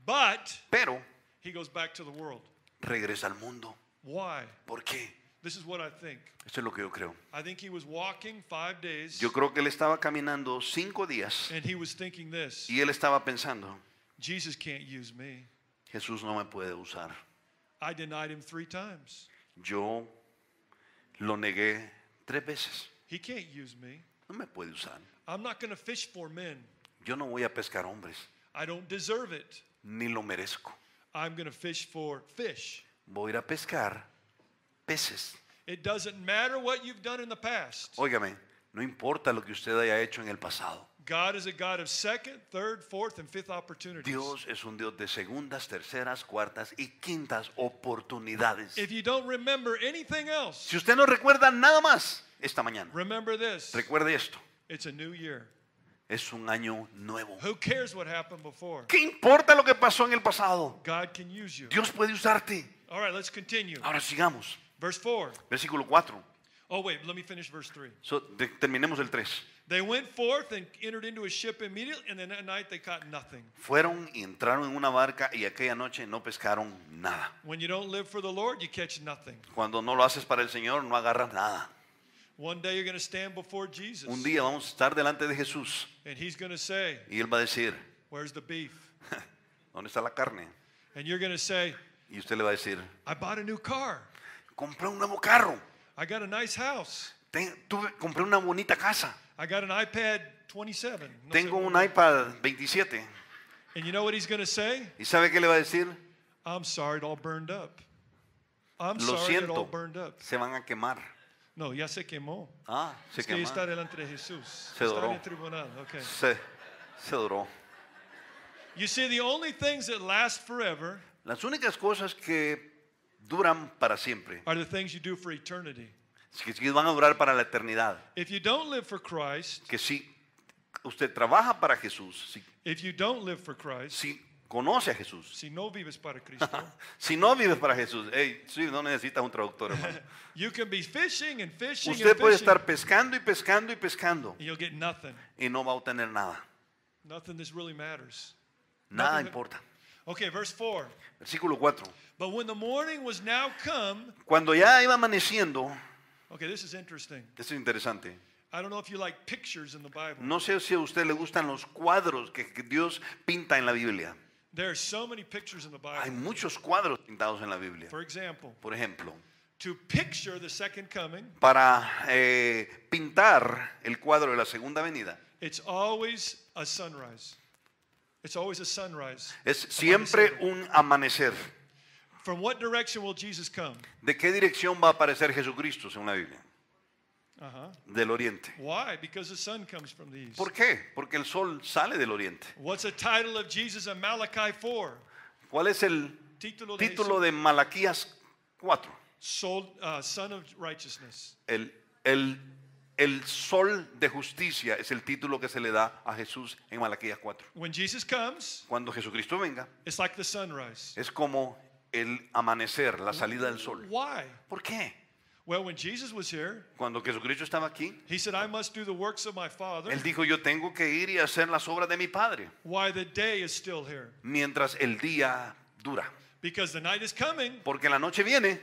Speaker 2: but
Speaker 1: pero
Speaker 2: he goes back to the world.
Speaker 1: regresa al mundo.
Speaker 2: Why?
Speaker 1: ¿Por qué?
Speaker 2: This is what I think.
Speaker 1: Esto es lo que yo creo.
Speaker 2: I think he was walking 5 days,
Speaker 1: Yo creo que él estaba caminando 5 días
Speaker 2: and he was thinking this,
Speaker 1: y él estaba pensando,
Speaker 2: Jesus can't use me.
Speaker 1: Jesús no me puede usar.
Speaker 2: I denied him 3 times.
Speaker 1: Yo lo negué 3 veces.
Speaker 2: He can't use me.
Speaker 1: No me puede usar.
Speaker 2: I'm not going to fish for men.
Speaker 1: Yo no voy a pescar hombres,
Speaker 2: I don't deserve it.
Speaker 1: ni lo merezco.
Speaker 2: I'm going to fish for fish.
Speaker 1: Voy a ir a pescar peces.
Speaker 2: It doesn't matter what you've done in the past.
Speaker 1: Óigame, no importa lo que usted haya hecho en el pasado.
Speaker 2: God is a God of second, third, fourth, and fifth opportunities.
Speaker 1: Dios es un Dios de segundas, terceras, cuartas y quintas oportunidades.
Speaker 2: If you don't remember anything else,
Speaker 1: Si usted no recuerda nada más esta mañana,
Speaker 2: remember this.
Speaker 1: recuerde esto.
Speaker 2: It's a new year.
Speaker 1: Es un año nuevo.
Speaker 2: Who cares what happened before?
Speaker 1: ¿Qué importa lo que pasó en el pasado?
Speaker 2: God can use you.
Speaker 1: Dios puede usarte.
Speaker 2: All right, let's continue.
Speaker 1: Ahora sigamos.
Speaker 2: Verse 4.
Speaker 1: Versículo 4.
Speaker 2: Oh, wait, let me finish verse 3.
Speaker 1: Terminemos el 3.
Speaker 2: They went forth and entered into a ship immediately, and then at night they caught nothing.
Speaker 1: Fueron y entraron en una barca y aquella noche no pescaron nada.
Speaker 2: When you don't live for the Lord, you catch nothing.
Speaker 1: Cuando no lo haces para el Señor, no agarras nada.
Speaker 2: One day you're going to stand before Jesus,
Speaker 1: Un día vamos a estar delante de Jesús
Speaker 2: and he's going to say,
Speaker 1: y Él va a decir,
Speaker 2: where's the beef?
Speaker 1: ¿dónde está la carne?
Speaker 2: And you're going to say,
Speaker 1: Y usted le va a decir,
Speaker 2: I bought a new car.
Speaker 1: compré un nuevo carro.
Speaker 2: I got a nice house.
Speaker 1: Compré una bonita casa.
Speaker 2: I got an iPad 27. No
Speaker 1: Tengo
Speaker 2: sé,
Speaker 1: un iPad 27.
Speaker 2: And you know what he's going to say?
Speaker 1: ¿Y sabe qué le va a decir?
Speaker 2: I'm sorry, it all burned up. I'm
Speaker 1: Lo
Speaker 2: sorry, it all
Speaker 1: siento,
Speaker 2: burned up.
Speaker 1: se van a quemar.
Speaker 2: No, ya se quemó.
Speaker 1: Ah, se
Speaker 2: Es que está
Speaker 1: quemaron.
Speaker 2: delante de Jesús.
Speaker 1: Se
Speaker 2: Está en
Speaker 1: doró.
Speaker 2: el tribunal. Okay.
Speaker 1: Se duró.
Speaker 2: You see, the only things that last forever
Speaker 1: Las únicas cosas que duran para siempre,
Speaker 2: are the things you do for eternity.
Speaker 1: que van a durar para la eternidad,
Speaker 2: If you don't live for Christ,
Speaker 1: que si usted trabaja para Jesús,
Speaker 2: if you don't live for Christ,
Speaker 1: si conoce a Jesús,
Speaker 2: si no vives para Cristo,
Speaker 1: si no vives para Jesús, sí, no necesitas un traductor, hermano.
Speaker 2: you can be fishing and fishing
Speaker 1: Usted
Speaker 2: and
Speaker 1: puede
Speaker 2: fishing,
Speaker 1: estar pescando y pescando y pescando
Speaker 2: and you'll get nothing.
Speaker 1: y no va a obtener nada.
Speaker 2: Nothing that really matters.
Speaker 1: Nada
Speaker 2: Nothing that-
Speaker 1: importa.
Speaker 2: Okay, verse 4.
Speaker 1: Versículo 4.
Speaker 2: But when the morning was now come,
Speaker 1: Cuando ya iba amaneciendo,
Speaker 2: okay, this is interesting.
Speaker 1: esto es interesante.
Speaker 2: I don't know if you like pictures in the Bible.
Speaker 1: No sé si a usted le gustan los cuadros que Dios pinta en la Biblia.
Speaker 2: There are so many pictures in the
Speaker 1: Hay
Speaker 2: Bible.
Speaker 1: muchos cuadros pintados en la Biblia.
Speaker 2: For example,
Speaker 1: Por ejemplo,
Speaker 2: to picture the second coming,
Speaker 1: para pintar el cuadro de la segunda venida,
Speaker 2: it's always a sunrise. It's always a sunrise.
Speaker 1: es siempre
Speaker 2: Amanecer.
Speaker 1: un amanecer.
Speaker 2: From what direction will Jesus come?
Speaker 1: ¿De qué dirección va a aparecer Jesucristo según la Biblia? del oriente.
Speaker 2: Why? Because the sun comes from the east.
Speaker 1: ¿Por qué? Porque el sol sale del oriente.
Speaker 2: What's the title of Jesus in Malachi 4?
Speaker 1: ¿Cuál es el
Speaker 2: Título de
Speaker 1: título de Malaquías 4?
Speaker 2: Son of Righteousness.
Speaker 1: El sol de justicia es el título que se le da a Jesús en Malaquías 4.
Speaker 2: When Jesus comes,
Speaker 1: Cuando Jesucristo venga,
Speaker 2: it's like the sunrise.
Speaker 1: es como el amanecer, la salida del sol.
Speaker 2: Why?
Speaker 1: ¿Por qué?
Speaker 2: Well, when Jesus was here,
Speaker 1: Cuando Jesucristo estaba aquí,
Speaker 2: he said, I must do the works of my Father
Speaker 1: Él dijo, yo tengo que ir y hacer las obras de mi Padre,
Speaker 2: while the day is still here.
Speaker 1: mientras el día dura.
Speaker 2: Because the night is coming,
Speaker 1: Porque la noche viene,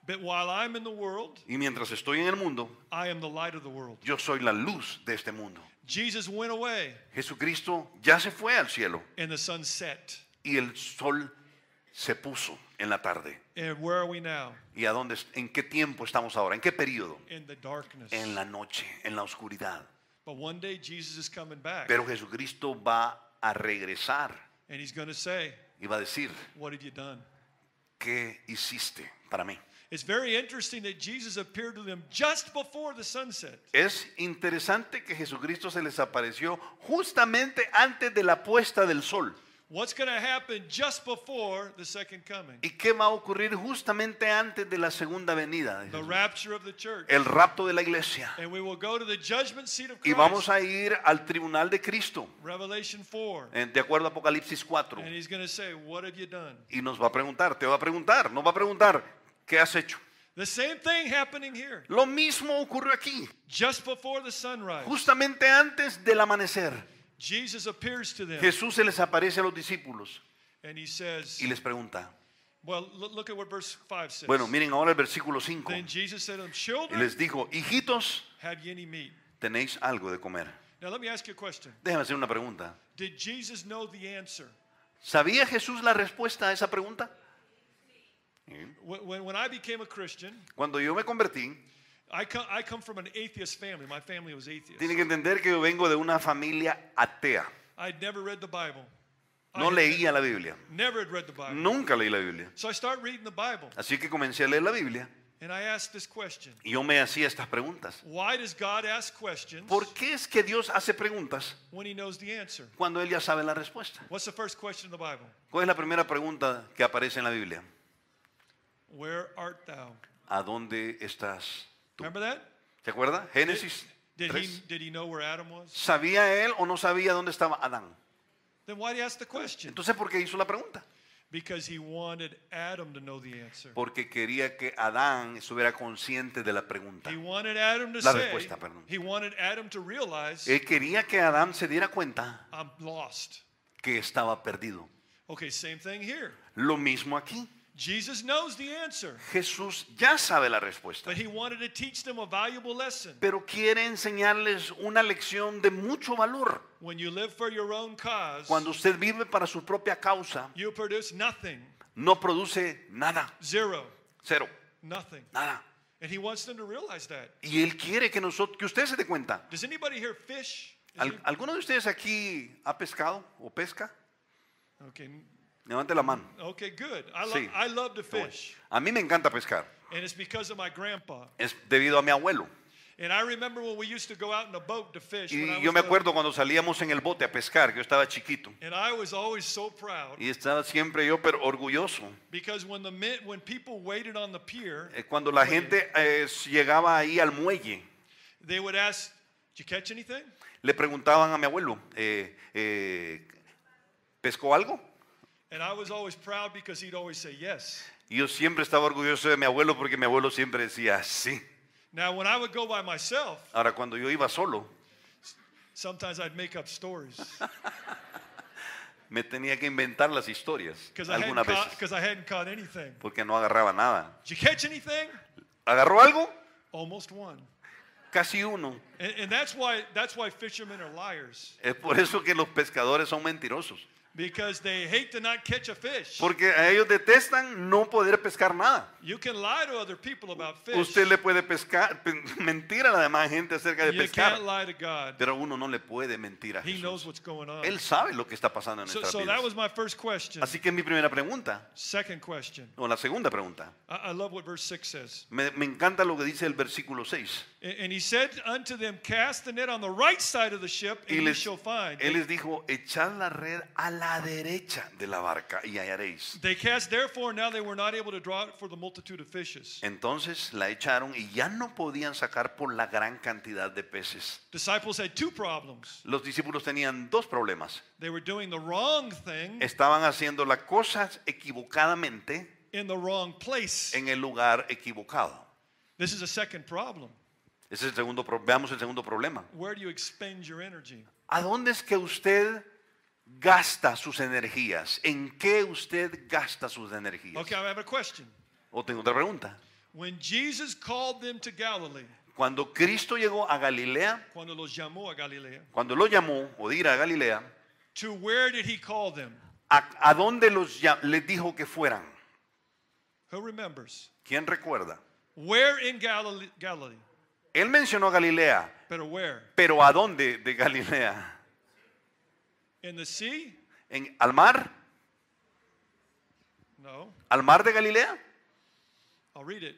Speaker 2: but while I'm in the world,
Speaker 1: y mientras estoy en el mundo,
Speaker 2: I am the light of the world.
Speaker 1: yo soy la luz de este mundo.
Speaker 2: Jesus went away
Speaker 1: Jesucristo ya se fue al cielo
Speaker 2: and the sun set.
Speaker 1: y el sol se puso en la tarde.
Speaker 2: And where are we now?
Speaker 1: ¿Y a dónde, en qué tiempo estamos ahora? ¿En qué periodo?
Speaker 2: In the darkness.
Speaker 1: En la noche, en la oscuridad.
Speaker 2: But one day Jesus is coming back.
Speaker 1: Pero Jesucristo va a regresar
Speaker 2: And he's going to say,
Speaker 1: y va a decir,
Speaker 2: what have you done?
Speaker 1: ¿qué hiciste para mí?
Speaker 2: It's very interesting that Jesus appeared to them just before the sunset.
Speaker 1: Es interesante que Jesucristo se les apareció justamente antes de la puesta del sol.
Speaker 2: What's going to happen just before the second coming?
Speaker 1: ¿Y qué va a ocurrir justamente antes de la segunda venida de
Speaker 2: The
Speaker 1: Jesús?
Speaker 2: rapture of the church.
Speaker 1: El rapto de la iglesia.
Speaker 2: And we will go to the judgment seat of
Speaker 1: Y
Speaker 2: Christ.
Speaker 1: vamos a ir al tribunal de Cristo,
Speaker 2: Revelation 4.
Speaker 1: de acuerdo a Apocalipsis 4.
Speaker 2: And he's going to say, what have you done?
Speaker 1: Y nos va a preguntar, te va a preguntar, nos va a preguntar, ¿qué has hecho?
Speaker 2: The same thing happening here.
Speaker 1: Lo mismo ocurrió aquí,
Speaker 2: Just before the sunrise.
Speaker 1: justamente antes del amanecer.
Speaker 2: Jesus appears to them.
Speaker 1: Jesús se les aparece a los discípulos
Speaker 2: And he says,
Speaker 1: y les pregunta.
Speaker 2: well, look at what verse 5 says.
Speaker 1: Bueno, miren ahora el versículo 5.
Speaker 2: Then Jesus said to them,
Speaker 1: Y
Speaker 2: children,
Speaker 1: les dijo, hijitos,
Speaker 2: have ye any meat?
Speaker 1: tenéis algo de comer.
Speaker 2: Now let me ask you a question.
Speaker 1: Déjame hacer una pregunta.
Speaker 2: Did Jesus know the answer?
Speaker 1: ¿Sabía Jesús la respuesta a esa pregunta?
Speaker 2: When I became a Christian,
Speaker 1: Cuando yo me convertí,
Speaker 2: I come from an atheist family. My family was atheist.
Speaker 1: tiene que entender que yo vengo de una familia atea.
Speaker 2: I'd never read the Bible.
Speaker 1: No leía la Biblia.
Speaker 2: Never had read the Bible.
Speaker 1: Nunca leí la Biblia.
Speaker 2: So I started reading the Bible.
Speaker 1: Así que comencé a leer la Biblia
Speaker 2: And I asked this question.
Speaker 1: y yo me hacía estas preguntas.
Speaker 2: Why does God ask questions
Speaker 1: ¿Por qué es que Dios hace preguntas
Speaker 2: when he knows the answer?
Speaker 1: cuando Él ya sabe la respuesta?
Speaker 2: What's the first question in the Bible?
Speaker 1: ¿Cuál es la primera pregunta que aparece en la Biblia?
Speaker 2: Where art thou?
Speaker 1: ¿A dónde estás tú?
Speaker 2: Remember that?
Speaker 1: ¿Se acuerda? Génesis
Speaker 2: Did
Speaker 1: 3.
Speaker 2: he know where Adam was?
Speaker 1: ¿Sabía él o no sabía dónde estaba Adán?
Speaker 2: Then why did he ask the question?
Speaker 1: Entonces, ¿por qué hizo la pregunta?
Speaker 2: Because he wanted Adam to know the answer.
Speaker 1: Porque quería que Adán estuviera consciente de la pregunta.
Speaker 2: He wanted Adam to
Speaker 1: La
Speaker 2: say,
Speaker 1: respuesta, perdón.
Speaker 2: he wanted Adam to realize,
Speaker 1: Él quería que Adán se diera cuenta
Speaker 2: I'm lost.
Speaker 1: que estaba perdido.
Speaker 2: Okay, same thing here.
Speaker 1: Lo mismo aquí.
Speaker 2: Jesus knows the answer,
Speaker 1: Jesús ya sabe la respuesta,
Speaker 2: but he wanted to teach them a valuable lesson.
Speaker 1: pero quiere enseñarles una lección de mucho valor.
Speaker 2: When you live for your own cause,
Speaker 1: Cuando usted vive para su propia causa,
Speaker 2: you produce nothing.
Speaker 1: no produce nada,
Speaker 2: Zero.
Speaker 1: cero,
Speaker 2: Nothing.
Speaker 1: nada.
Speaker 2: And he wants them to realize that.
Speaker 1: Y Él quiere que usted se dé cuenta.
Speaker 2: Does anybody here fish? Is
Speaker 1: ¿Alguno de ustedes aquí ha pescado o pesca?
Speaker 2: Okay.
Speaker 1: Levante la mano.
Speaker 2: Okay, good.
Speaker 1: Sí.
Speaker 2: I love to fish.
Speaker 1: A mí me encanta pescar.
Speaker 2: And it's because of my grandpa.
Speaker 1: Es debido a mi abuelo.
Speaker 2: And I remember when we used to go out in a boat to fish. when I
Speaker 1: Y
Speaker 2: was
Speaker 1: yo me
Speaker 2: little.
Speaker 1: acuerdo cuando salíamos en el bote a pescar, que yo estaba chiquito.
Speaker 2: And I was always so proud
Speaker 1: Y estaba siempre yo, pero orgulloso.
Speaker 2: because when people waited on the pier,
Speaker 1: Cuando la gente llegaba ahí al muelle,
Speaker 2: they would ask, "Did you catch anything?"
Speaker 1: le preguntaban a mi abuelo, ¿pescó algo?
Speaker 2: And I was always proud because he'd always say yes.
Speaker 1: Y yo siempre estaba orgulloso de mi abuelo porque mi abuelo siempre decía sí.
Speaker 2: Now, when I would go by myself,
Speaker 1: Ahora, cuando yo iba solo,
Speaker 2: sometimes I'd make up stories
Speaker 1: me tenía que inventar las historias
Speaker 2: because
Speaker 1: algunas veces
Speaker 2: I hadn't caught anything.
Speaker 1: porque no agarraba nada.
Speaker 2: Did you catch anything?
Speaker 1: ¿Agarró algo?
Speaker 2: Almost one.
Speaker 1: Casi uno.
Speaker 2: And that's why fishermen are liars.
Speaker 1: Es por eso que los pescadores son mentirosos.
Speaker 2: Because they hate to not catch a fish.
Speaker 1: Porque a ellos detestan no poder pescar nada.
Speaker 2: You can lie to other people about fish.
Speaker 1: Usted le puede mentir a la demás gente acerca de
Speaker 2: You
Speaker 1: pescar,
Speaker 2: can't lie to God.
Speaker 1: pero uno no le puede mentir a
Speaker 2: He knows
Speaker 1: Jesús.
Speaker 2: what's going on.
Speaker 1: Él sabe lo que está pasando en
Speaker 2: So,
Speaker 1: nuestras
Speaker 2: so that
Speaker 1: vidas.
Speaker 2: was my first question.
Speaker 1: Así que mi primera pregunta,
Speaker 2: Second question.
Speaker 1: o la segunda pregunta,
Speaker 2: I love what verse 6 says.
Speaker 1: me encanta lo que dice el versículo 6.
Speaker 2: And he said unto them, cast the net on the right side of the ship, and
Speaker 1: Y
Speaker 2: you shall find.
Speaker 1: él les dijo, echad la red a la derecha de la barca y hallaréis.
Speaker 2: They cast, therefore, now they were not able to draw it for the multitude of fishes.
Speaker 1: Entonces la echaron y ya no podían sacar por la gran cantidad de peces.
Speaker 2: Disciples had two problems.
Speaker 1: Los discípulos tenían dos problemas.
Speaker 2: They were doing the wrong thing
Speaker 1: Estaban haciendo las cosas equivocadamente
Speaker 2: in the wrong place.
Speaker 1: en el lugar equivocado.
Speaker 2: This is a second problem.
Speaker 1: Ese es el veamos el segundo problema.
Speaker 2: Where do you expend your energy?
Speaker 1: ¿A dónde es que usted gasta sus energías? ¿En qué usted gasta sus energías?
Speaker 2: Okay, I have a question.
Speaker 1: O tengo otra pregunta.
Speaker 2: When Jesus called them to Galilee,
Speaker 1: Cuando Cristo llegó a Galilea,
Speaker 2: cuando los llamó a Galilea,
Speaker 1: cuando lo llamó o de ir a Galilea,
Speaker 2: to where did he call them?
Speaker 1: ¿a dónde les dijo que fueran?
Speaker 2: Who remembers?
Speaker 1: ¿Quién recuerda?
Speaker 2: Where in Galilee?
Speaker 1: Él mencionó Galilea,
Speaker 2: But where?
Speaker 1: pero ¿a dónde de Galilea?
Speaker 2: In the sea?
Speaker 1: ¿Al mar?
Speaker 2: No.
Speaker 1: ¿Al mar de Galilea?
Speaker 2: I'll read it.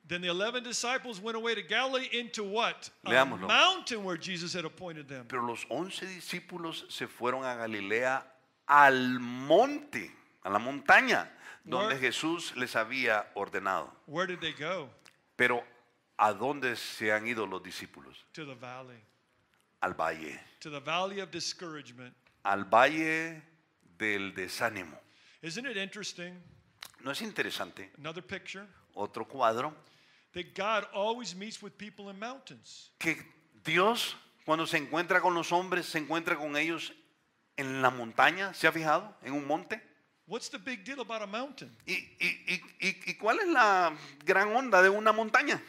Speaker 2: Then the 11 disciples went away to Galilee into what? A
Speaker 1: Leámoslo.
Speaker 2: mountain where Jesus had appointed them.
Speaker 1: Pero los 11 discípulos se fueron a Galilea al monte, a la montaña, donde
Speaker 2: Where?
Speaker 1: Jesús les había ordenado.
Speaker 2: Where did they go?
Speaker 1: Pero ¿a dónde se han ido los discípulos?
Speaker 2: To the valley.
Speaker 1: Al valle,
Speaker 2: To the valley of discouragement.
Speaker 1: al valle del desánimo.
Speaker 2: Isn't it interesting?
Speaker 1: ¿No es interesante?
Speaker 2: Another picture.
Speaker 1: Otro cuadro,
Speaker 2: That God always meets with people in mountains.
Speaker 1: que Dios cuando se encuentra con los hombres, se encuentra con ellos en la montaña, ¿se ha fijado? En un monte.
Speaker 2: What's the big deal about a mountain?
Speaker 1: ¿Y cuál es la gran onda de una montaña?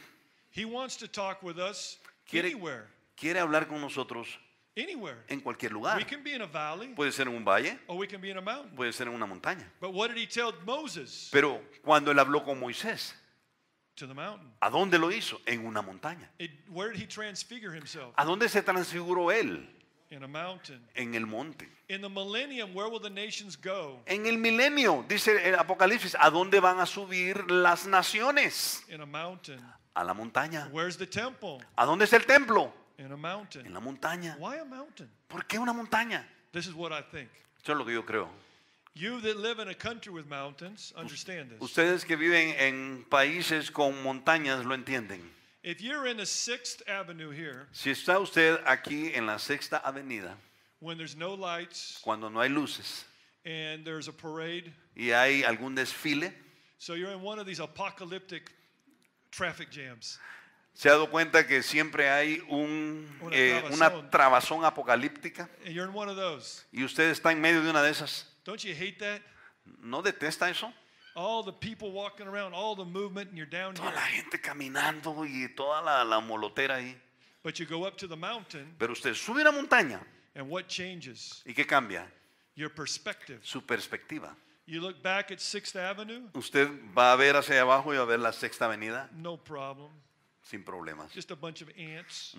Speaker 2: He wants to talk with us
Speaker 1: Quiere-
Speaker 2: anywhere.
Speaker 1: Quiere hablar con nosotros
Speaker 2: Anywhere.
Speaker 1: en cualquier
Speaker 2: We
Speaker 1: lugar.
Speaker 2: can be in a valley
Speaker 1: Puede ser en un valle,
Speaker 2: or we can be in a mountain.
Speaker 1: puede ser en una montaña.
Speaker 2: But what did he tell Moses?
Speaker 1: Pero cuando él habló con Moisés,
Speaker 2: To the mountain.
Speaker 1: ¿a dónde lo hizo? En una montaña.
Speaker 2: Where did he transfigure himself?
Speaker 1: ¿A dónde se transfiguró él?
Speaker 2: In a mountain.
Speaker 1: En el monte.
Speaker 2: In the millennium, where will the nations go?
Speaker 1: En el milenio, dice el Apocalipsis, ¿a dónde van a subir las naciones?
Speaker 2: In a mountain.
Speaker 1: A la montaña.
Speaker 2: Where's the temple?
Speaker 1: ¿A dónde está el templo?
Speaker 2: In a
Speaker 1: En
Speaker 2: mountain.
Speaker 1: la montaña.
Speaker 2: Why a mountain?
Speaker 1: ¿Por qué una montaña?
Speaker 2: This is what I think.
Speaker 1: Eso es lo que yo creo.
Speaker 2: You that live in a country with mountains understand this.
Speaker 1: Ustedes que viven en países con montañas lo entienden.
Speaker 2: If you're in the 6th Avenue here,
Speaker 1: Si está usted aquí en la Sexta Avenida,
Speaker 2: when there's no lights
Speaker 1: cuando no hay luces
Speaker 2: and there's a parade,
Speaker 1: y hay algún desfile,
Speaker 2: so you're in one of these apocalyptic traffic jams.
Speaker 1: se ha dado cuenta que siempre hay una trabazón apocalíptica
Speaker 2: And you're in one of those.
Speaker 1: y usted está en medio de una de esas.
Speaker 2: Don't you hate that?
Speaker 1: ¿No detesta eso?
Speaker 2: All the people walking around, all the movement, and you're down
Speaker 1: Toda la
Speaker 2: here.
Speaker 1: gente caminando y toda la molotera ahí.
Speaker 2: But you go up to the mountain,
Speaker 1: Pero usted sube una montaña
Speaker 2: and what changes?
Speaker 1: y ¿qué cambia?
Speaker 2: Your perspective.
Speaker 1: Su perspectiva.
Speaker 2: You look back at 6th Avenue,
Speaker 1: Usted va a ver hacia abajo y va a ver la Sexta Avenida
Speaker 2: no problem.
Speaker 1: sin problemas.
Speaker 2: Just a bunch of ants.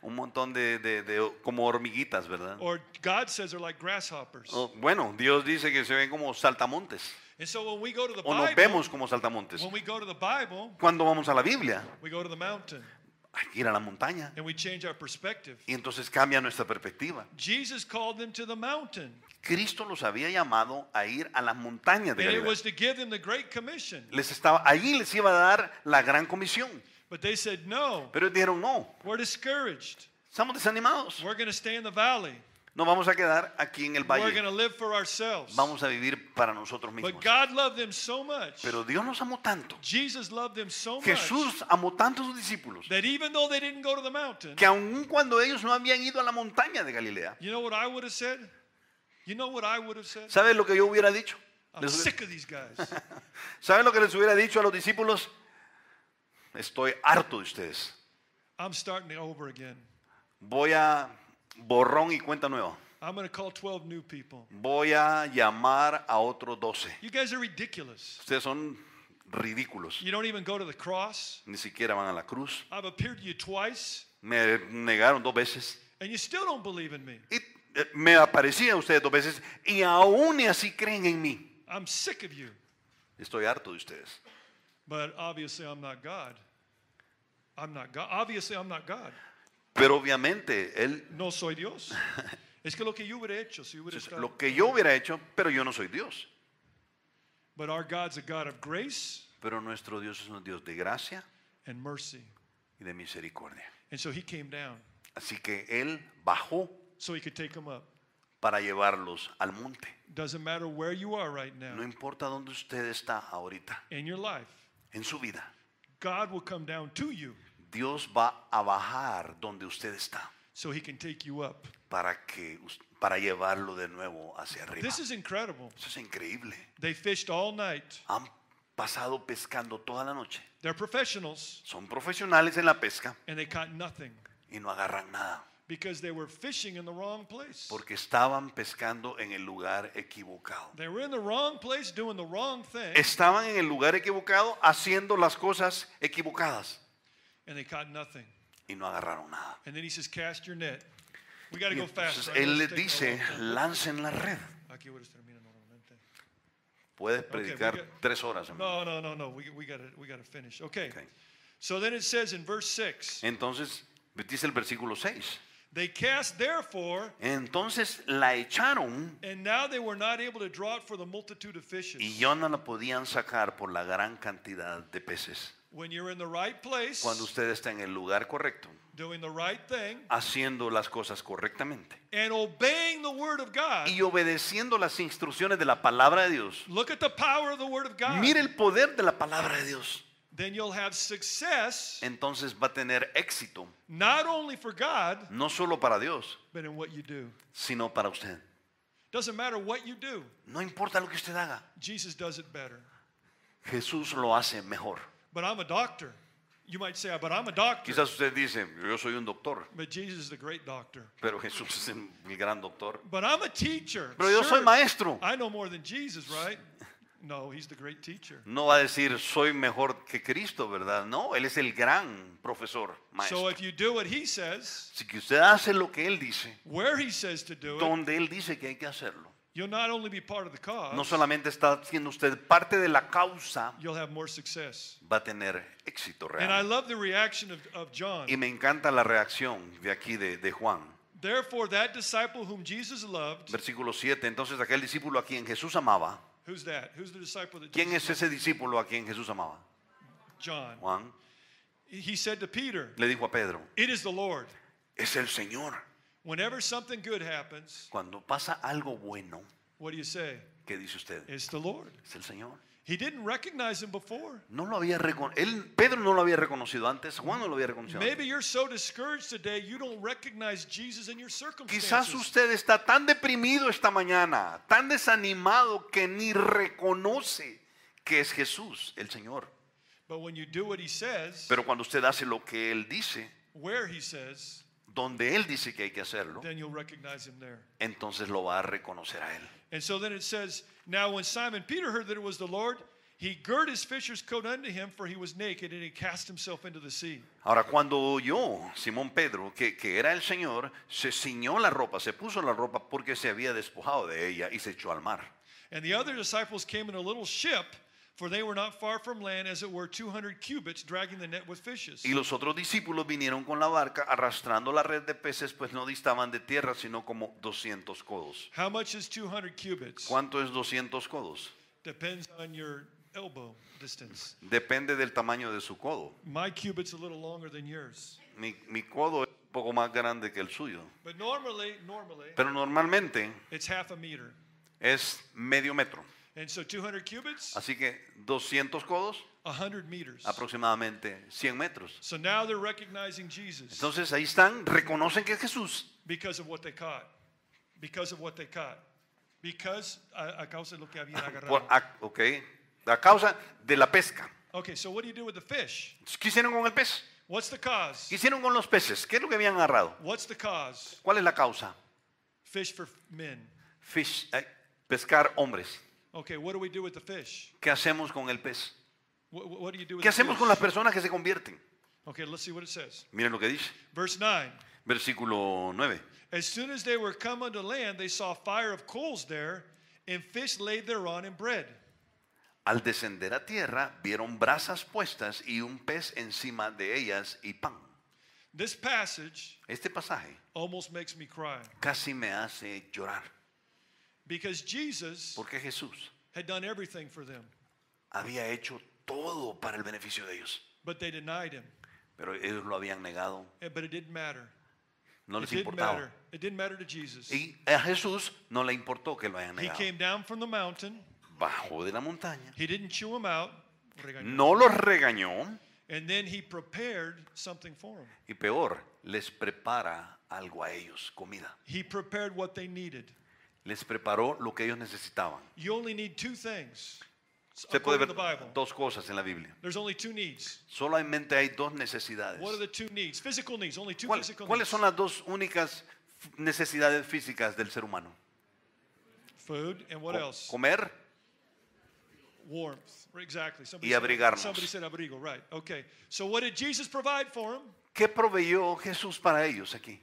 Speaker 1: Un montón de como hormiguitas, ¿verdad?
Speaker 2: Or God says they're like grasshoppers.
Speaker 1: Bueno, Dios dice que se ven como saltamontes.
Speaker 2: And so when we go to the
Speaker 1: O nos
Speaker 2: Bible,
Speaker 1: vemos como saltamontes.
Speaker 2: when we go to the Bible,
Speaker 1: Cuando vamos a la Biblia,
Speaker 2: we go to the mountain
Speaker 1: hay que ir a la montaña.
Speaker 2: and we change our perspective.
Speaker 1: Y entonces cambia nuestra perspectiva.
Speaker 2: Jesus called them to the mountain,
Speaker 1: Cristo los había llamado a ir a las montañas de
Speaker 2: and it
Speaker 1: Galilea.
Speaker 2: was to give them the Great Commission.
Speaker 1: Allí les iba a dar la gran comisión.
Speaker 2: But they said, no,
Speaker 1: Pero ellos dijeron, no,
Speaker 2: we're discouraged.
Speaker 1: estamos desanimados.
Speaker 2: We're going to stay in the valley.
Speaker 1: No vamos a quedar aquí en el
Speaker 2: We're
Speaker 1: valle.
Speaker 2: going to live for ourselves.
Speaker 1: Vamos a vivir para nosotros mismos.
Speaker 2: But God loved them so much.
Speaker 1: Pero Dios nos amó tanto.
Speaker 2: Jesus loved them so much
Speaker 1: Jesús amó tanto a sus discípulos
Speaker 2: that even though they didn't go to the mountain,
Speaker 1: que aun cuando ellos no habían ido a la montaña de Galilea,
Speaker 2: you know what I would have said? You know what I would have said?
Speaker 1: ¿sabes lo que yo hubiera dicho?
Speaker 2: I'm sick of these guys.
Speaker 1: ¿Sabes lo que les hubiera dicho a los discípulos? Estoy harto de ustedes.
Speaker 2: I'm starting over again.
Speaker 1: Voy a borrón y cuenta nueva.
Speaker 2: I'm going to call 12 new people.
Speaker 1: Voy a llamar a otros 12.
Speaker 2: You guys are ridiculous.
Speaker 1: Ustedes son ridículos.
Speaker 2: You don't even go to the cross.
Speaker 1: Ni siquiera van a la cruz.
Speaker 2: I've appeared to you twice,
Speaker 1: Me negaron 2 veces.
Speaker 2: and you still don't believe in me.
Speaker 1: Y me aparecí a ustedes 2 veces. Y aún y así creen en mí.
Speaker 2: I'm sick of you.
Speaker 1: Estoy harto de ustedes.
Speaker 2: But obviously, I'm not God. I'm not God. Obviously, I'm not God.
Speaker 1: Pero obviamente, Él,
Speaker 2: No soy Dios. Es que lo que yo hubiera hecho, si hubiera estado.
Speaker 1: lo que yo hubiera hecho, pero yo no soy Dios.
Speaker 2: But our God's a God of grace
Speaker 1: Pero nuestro Dios es un Dios de gracia
Speaker 2: and mercy.
Speaker 1: y de misericordia.
Speaker 2: And so he came down
Speaker 1: Así que Él bajó
Speaker 2: so he could take them up.
Speaker 1: para llevarlos al monte.
Speaker 2: Doesn't matter where you are right now
Speaker 1: No importa dónde usted está ahorita,
Speaker 2: in your life,
Speaker 1: en su vida.
Speaker 2: God will come down to you
Speaker 1: Dios va a bajar donde usted está
Speaker 2: so he can take you up.
Speaker 1: para llevarlo de nuevo hacia arriba.
Speaker 2: This is incredible.
Speaker 1: Eso es increíble.
Speaker 2: They fished all night.
Speaker 1: Han pasado pescando toda la noche.
Speaker 2: They're professionals
Speaker 1: Son profesionales en la pesca
Speaker 2: and they caught nothing
Speaker 1: y no agarran nada
Speaker 2: because they were fishing in the wrong place.
Speaker 1: porque estaban pescando en el lugar equivocado.
Speaker 2: They were in the wrong place doing the wrong thing
Speaker 1: Estaban en el lugar equivocado haciendo las cosas equivocadas
Speaker 2: and they caught nothing.
Speaker 1: y no agarraron nada.
Speaker 2: And then he says, cast your net. We got to
Speaker 1: Y
Speaker 2: go fast.
Speaker 1: entonces
Speaker 2: right?
Speaker 1: Él les
Speaker 2: Let's take
Speaker 1: dice,
Speaker 2: a long time.
Speaker 1: lancen la red.
Speaker 2: Aquí ahora termina normalmente.
Speaker 1: Puedes
Speaker 2: we
Speaker 1: predicar
Speaker 2: got-
Speaker 1: 3 horas. hermano.
Speaker 2: No. We got to finish. Okay.
Speaker 1: Okay.
Speaker 2: So then it says in verse 6,
Speaker 1: Entonces, dice el versículo 6.
Speaker 2: they cast therefore,
Speaker 1: Entonces la echaron
Speaker 2: and now they were not able to draw it for the multitude of fishes.
Speaker 1: y ya no la podían sacar por la gran cantidad de peces.
Speaker 2: When you're in the right place,
Speaker 1: Cuando usted está en el lugar correcto,
Speaker 2: doing the right thing,
Speaker 1: haciendo las cosas correctamente
Speaker 2: and obeying the word of God,
Speaker 1: y obedeciendo las instrucciones de la palabra de Dios,
Speaker 2: look at the power of the word of God.
Speaker 1: mire el poder de la palabra de Dios.
Speaker 2: Then you'll have success,
Speaker 1: Entonces va a tener éxito,
Speaker 2: not only for God,
Speaker 1: no solo para Dios,
Speaker 2: but in what you do.
Speaker 1: sino para usted.
Speaker 2: Doesn't matter what you do,
Speaker 1: No importa lo que usted haga,
Speaker 2: Jesus does it better.
Speaker 1: Jesús lo hace mejor.
Speaker 2: But I'm a doctor. You might say, but I'm a doctor.
Speaker 1: Quizás usted dice, yo soy un doctor,
Speaker 2: But Jesus is the great doctor.
Speaker 1: pero Jesús es el gran doctor.
Speaker 2: But I'm a teacher.
Speaker 1: Pero yo soy
Speaker 2: Sure,
Speaker 1: maestro.
Speaker 2: I know more than Jesus, right? No, he's the great teacher.
Speaker 1: No va a decir, soy mejor que Cristo, ¿verdad? No, Él es el gran profesor,
Speaker 2: So
Speaker 1: maestro.
Speaker 2: if you do what he says,
Speaker 1: Si que usted hace lo que Él dice,
Speaker 2: where he says to do it,
Speaker 1: donde Él dice que hay que hacerlo,
Speaker 2: you'll not only be part of the cause,
Speaker 1: no solamente está siendo usted parte de la causa,
Speaker 2: you'll have more success.
Speaker 1: va a tener éxito
Speaker 2: And I
Speaker 1: real.
Speaker 2: love the reaction of John.
Speaker 1: Y me encanta la reacción de aquí de Juan.
Speaker 2: Therefore, that disciple whom Jesus loved,
Speaker 1: Versículo 7. Entonces aquel discípulo a quien Jesús amaba.
Speaker 2: who's that? Who's the disciple that
Speaker 1: ¿Quién
Speaker 2: Jesus
Speaker 1: es ese discípulo a quien Jesús amaba?
Speaker 2: John.
Speaker 1: Juan
Speaker 2: He said to Peter,
Speaker 1: le dijo a Pedro,
Speaker 2: it is the Lord.
Speaker 1: es el Señor.
Speaker 2: Whenever something good happens,
Speaker 1: Cuando pasa algo bueno,
Speaker 2: what do you say?
Speaker 1: ¿qué dice usted?
Speaker 2: It's the Lord.
Speaker 1: Es el Señor.
Speaker 2: He didn't recognize him before.
Speaker 1: No lo había Pedro no lo había reconocido antes, Juan no lo había reconocido antes.
Speaker 2: Maybe you're so discouraged today you don't recognize Jesus in your circumstances.
Speaker 1: Quizás usted está tan deprimido esta mañana, tan desanimado que ni reconoce que es Jesús, el Señor.
Speaker 2: But when you do what he says,
Speaker 1: Pero cuando usted hace lo que Él dice,
Speaker 2: where he says,
Speaker 1: donde Él dice que hay que hacerlo,
Speaker 2: then you'll recognize him there.
Speaker 1: entonces lo va a reconocer a Él.
Speaker 2: And so then it says, now when Simon Peter heard that it was the Lord, he girt his fisher's coat unto him, for he was naked, and he cast himself into the sea.
Speaker 1: Ahora, cuando oyó Simón Pedro que era el Señor, se ciñó la ropa, se puso la ropa porque se había despojado de ella y se echó al mar.
Speaker 2: And the other disciples came in a little ship, for they were not far from land, as it were 200 cubits, dragging the net with fishes.
Speaker 1: Y los otros discípulos vinieron con la barca arrastrando la red de peces, pues no distaban de tierra, sino como 200 codos.
Speaker 2: How much is 200 cubits?
Speaker 1: ¿Cuánto es 200 codos?
Speaker 2: Depends on your elbow distance.
Speaker 1: Depende del tamaño de su codo.
Speaker 2: My cubit's a little longer than yours.
Speaker 1: Mi codo es un poco más grande que el suyo.
Speaker 2: But normally,
Speaker 1: Pero normalmente
Speaker 2: it's half a meter.
Speaker 1: es medio metro.
Speaker 2: And so 200 cubits,
Speaker 1: Así que 200 codos,
Speaker 2: 100 meters.
Speaker 1: aproximadamente 100 metros.
Speaker 2: So now they're recognizing Jesus
Speaker 1: Entonces ahí están, reconocen que es Jesús.
Speaker 2: because of what they caught. Because of what they caught. Because a causa de lo que habían agarrado.
Speaker 1: A causa de la pesca.
Speaker 2: Okay, so what do you do with the fish?
Speaker 1: ¿Qué hicieron con el pez?
Speaker 2: What's the cause?
Speaker 1: ¿Qué hicieron con los peces? ¿Qué es lo que habían agarrado?
Speaker 2: What's the cause?
Speaker 1: ¿Cuál es la causa?
Speaker 2: Fish for men.
Speaker 1: Pescar hombres.
Speaker 2: Okay, what do we do with the fish?
Speaker 1: ¿Qué hacemos con el pez?
Speaker 2: What do you do with
Speaker 1: ¿Qué
Speaker 2: the
Speaker 1: hacemos
Speaker 2: fish?
Speaker 1: con las personas que se convierten?
Speaker 2: Okay, let's see what it says.
Speaker 1: Miren lo que dice.
Speaker 2: Verse 9.
Speaker 1: Versículo 9.
Speaker 2: As soon as they were come unto land, they saw fire of coals there, and fish laid thereon and bread.
Speaker 1: Al descender a tierra, vieron brasas puestas y un pez encima de ellas y pan.
Speaker 2: This passage
Speaker 1: Este pasaje
Speaker 2: almost makes me cry
Speaker 1: casi me hace llorar.
Speaker 2: because Jesus
Speaker 1: Porque Jesús
Speaker 2: had done everything for them,
Speaker 1: había hecho todo para el beneficio de ellos.
Speaker 2: but they denied him.
Speaker 1: Pero ellos lo habían negado.
Speaker 2: But it didn't matter.
Speaker 1: No
Speaker 2: It
Speaker 1: les
Speaker 2: didn't
Speaker 1: importaba.
Speaker 2: matter. It didn't matter to Jesus.
Speaker 1: Y a Jesús no le importó que lo hayan
Speaker 2: He
Speaker 1: negado.
Speaker 2: came down from the mountain.
Speaker 1: Bajó de la montaña.
Speaker 2: He didn't chew them out.
Speaker 1: No los regañó.
Speaker 2: And then he prepared something for them.
Speaker 1: Y peor, les prepara algo a ellos, comida.
Speaker 2: He prepared what they needed.
Speaker 1: Les preparó lo que ellos necesitaban.
Speaker 2: You only need two things.
Speaker 1: Usted puede
Speaker 2: According to
Speaker 1: ver
Speaker 2: the Bible,
Speaker 1: dos cosas en la Biblia.
Speaker 2: there's only two needs.
Speaker 1: Solamente hay dos necesidades.
Speaker 2: What are the two needs? Physical needs. Only two physical
Speaker 1: ¿Cuáles
Speaker 2: needs.
Speaker 1: son las dos únicas necesidades físicas del ser humano?
Speaker 2: Food and what else?
Speaker 1: Comer
Speaker 2: Warmth. Exactly.
Speaker 1: y abrigarnos.
Speaker 2: Somebody said abrigo, right. Okay. So what did Jesus provide for them?
Speaker 1: ¿Qué proveyó Jesús para ellos aquí?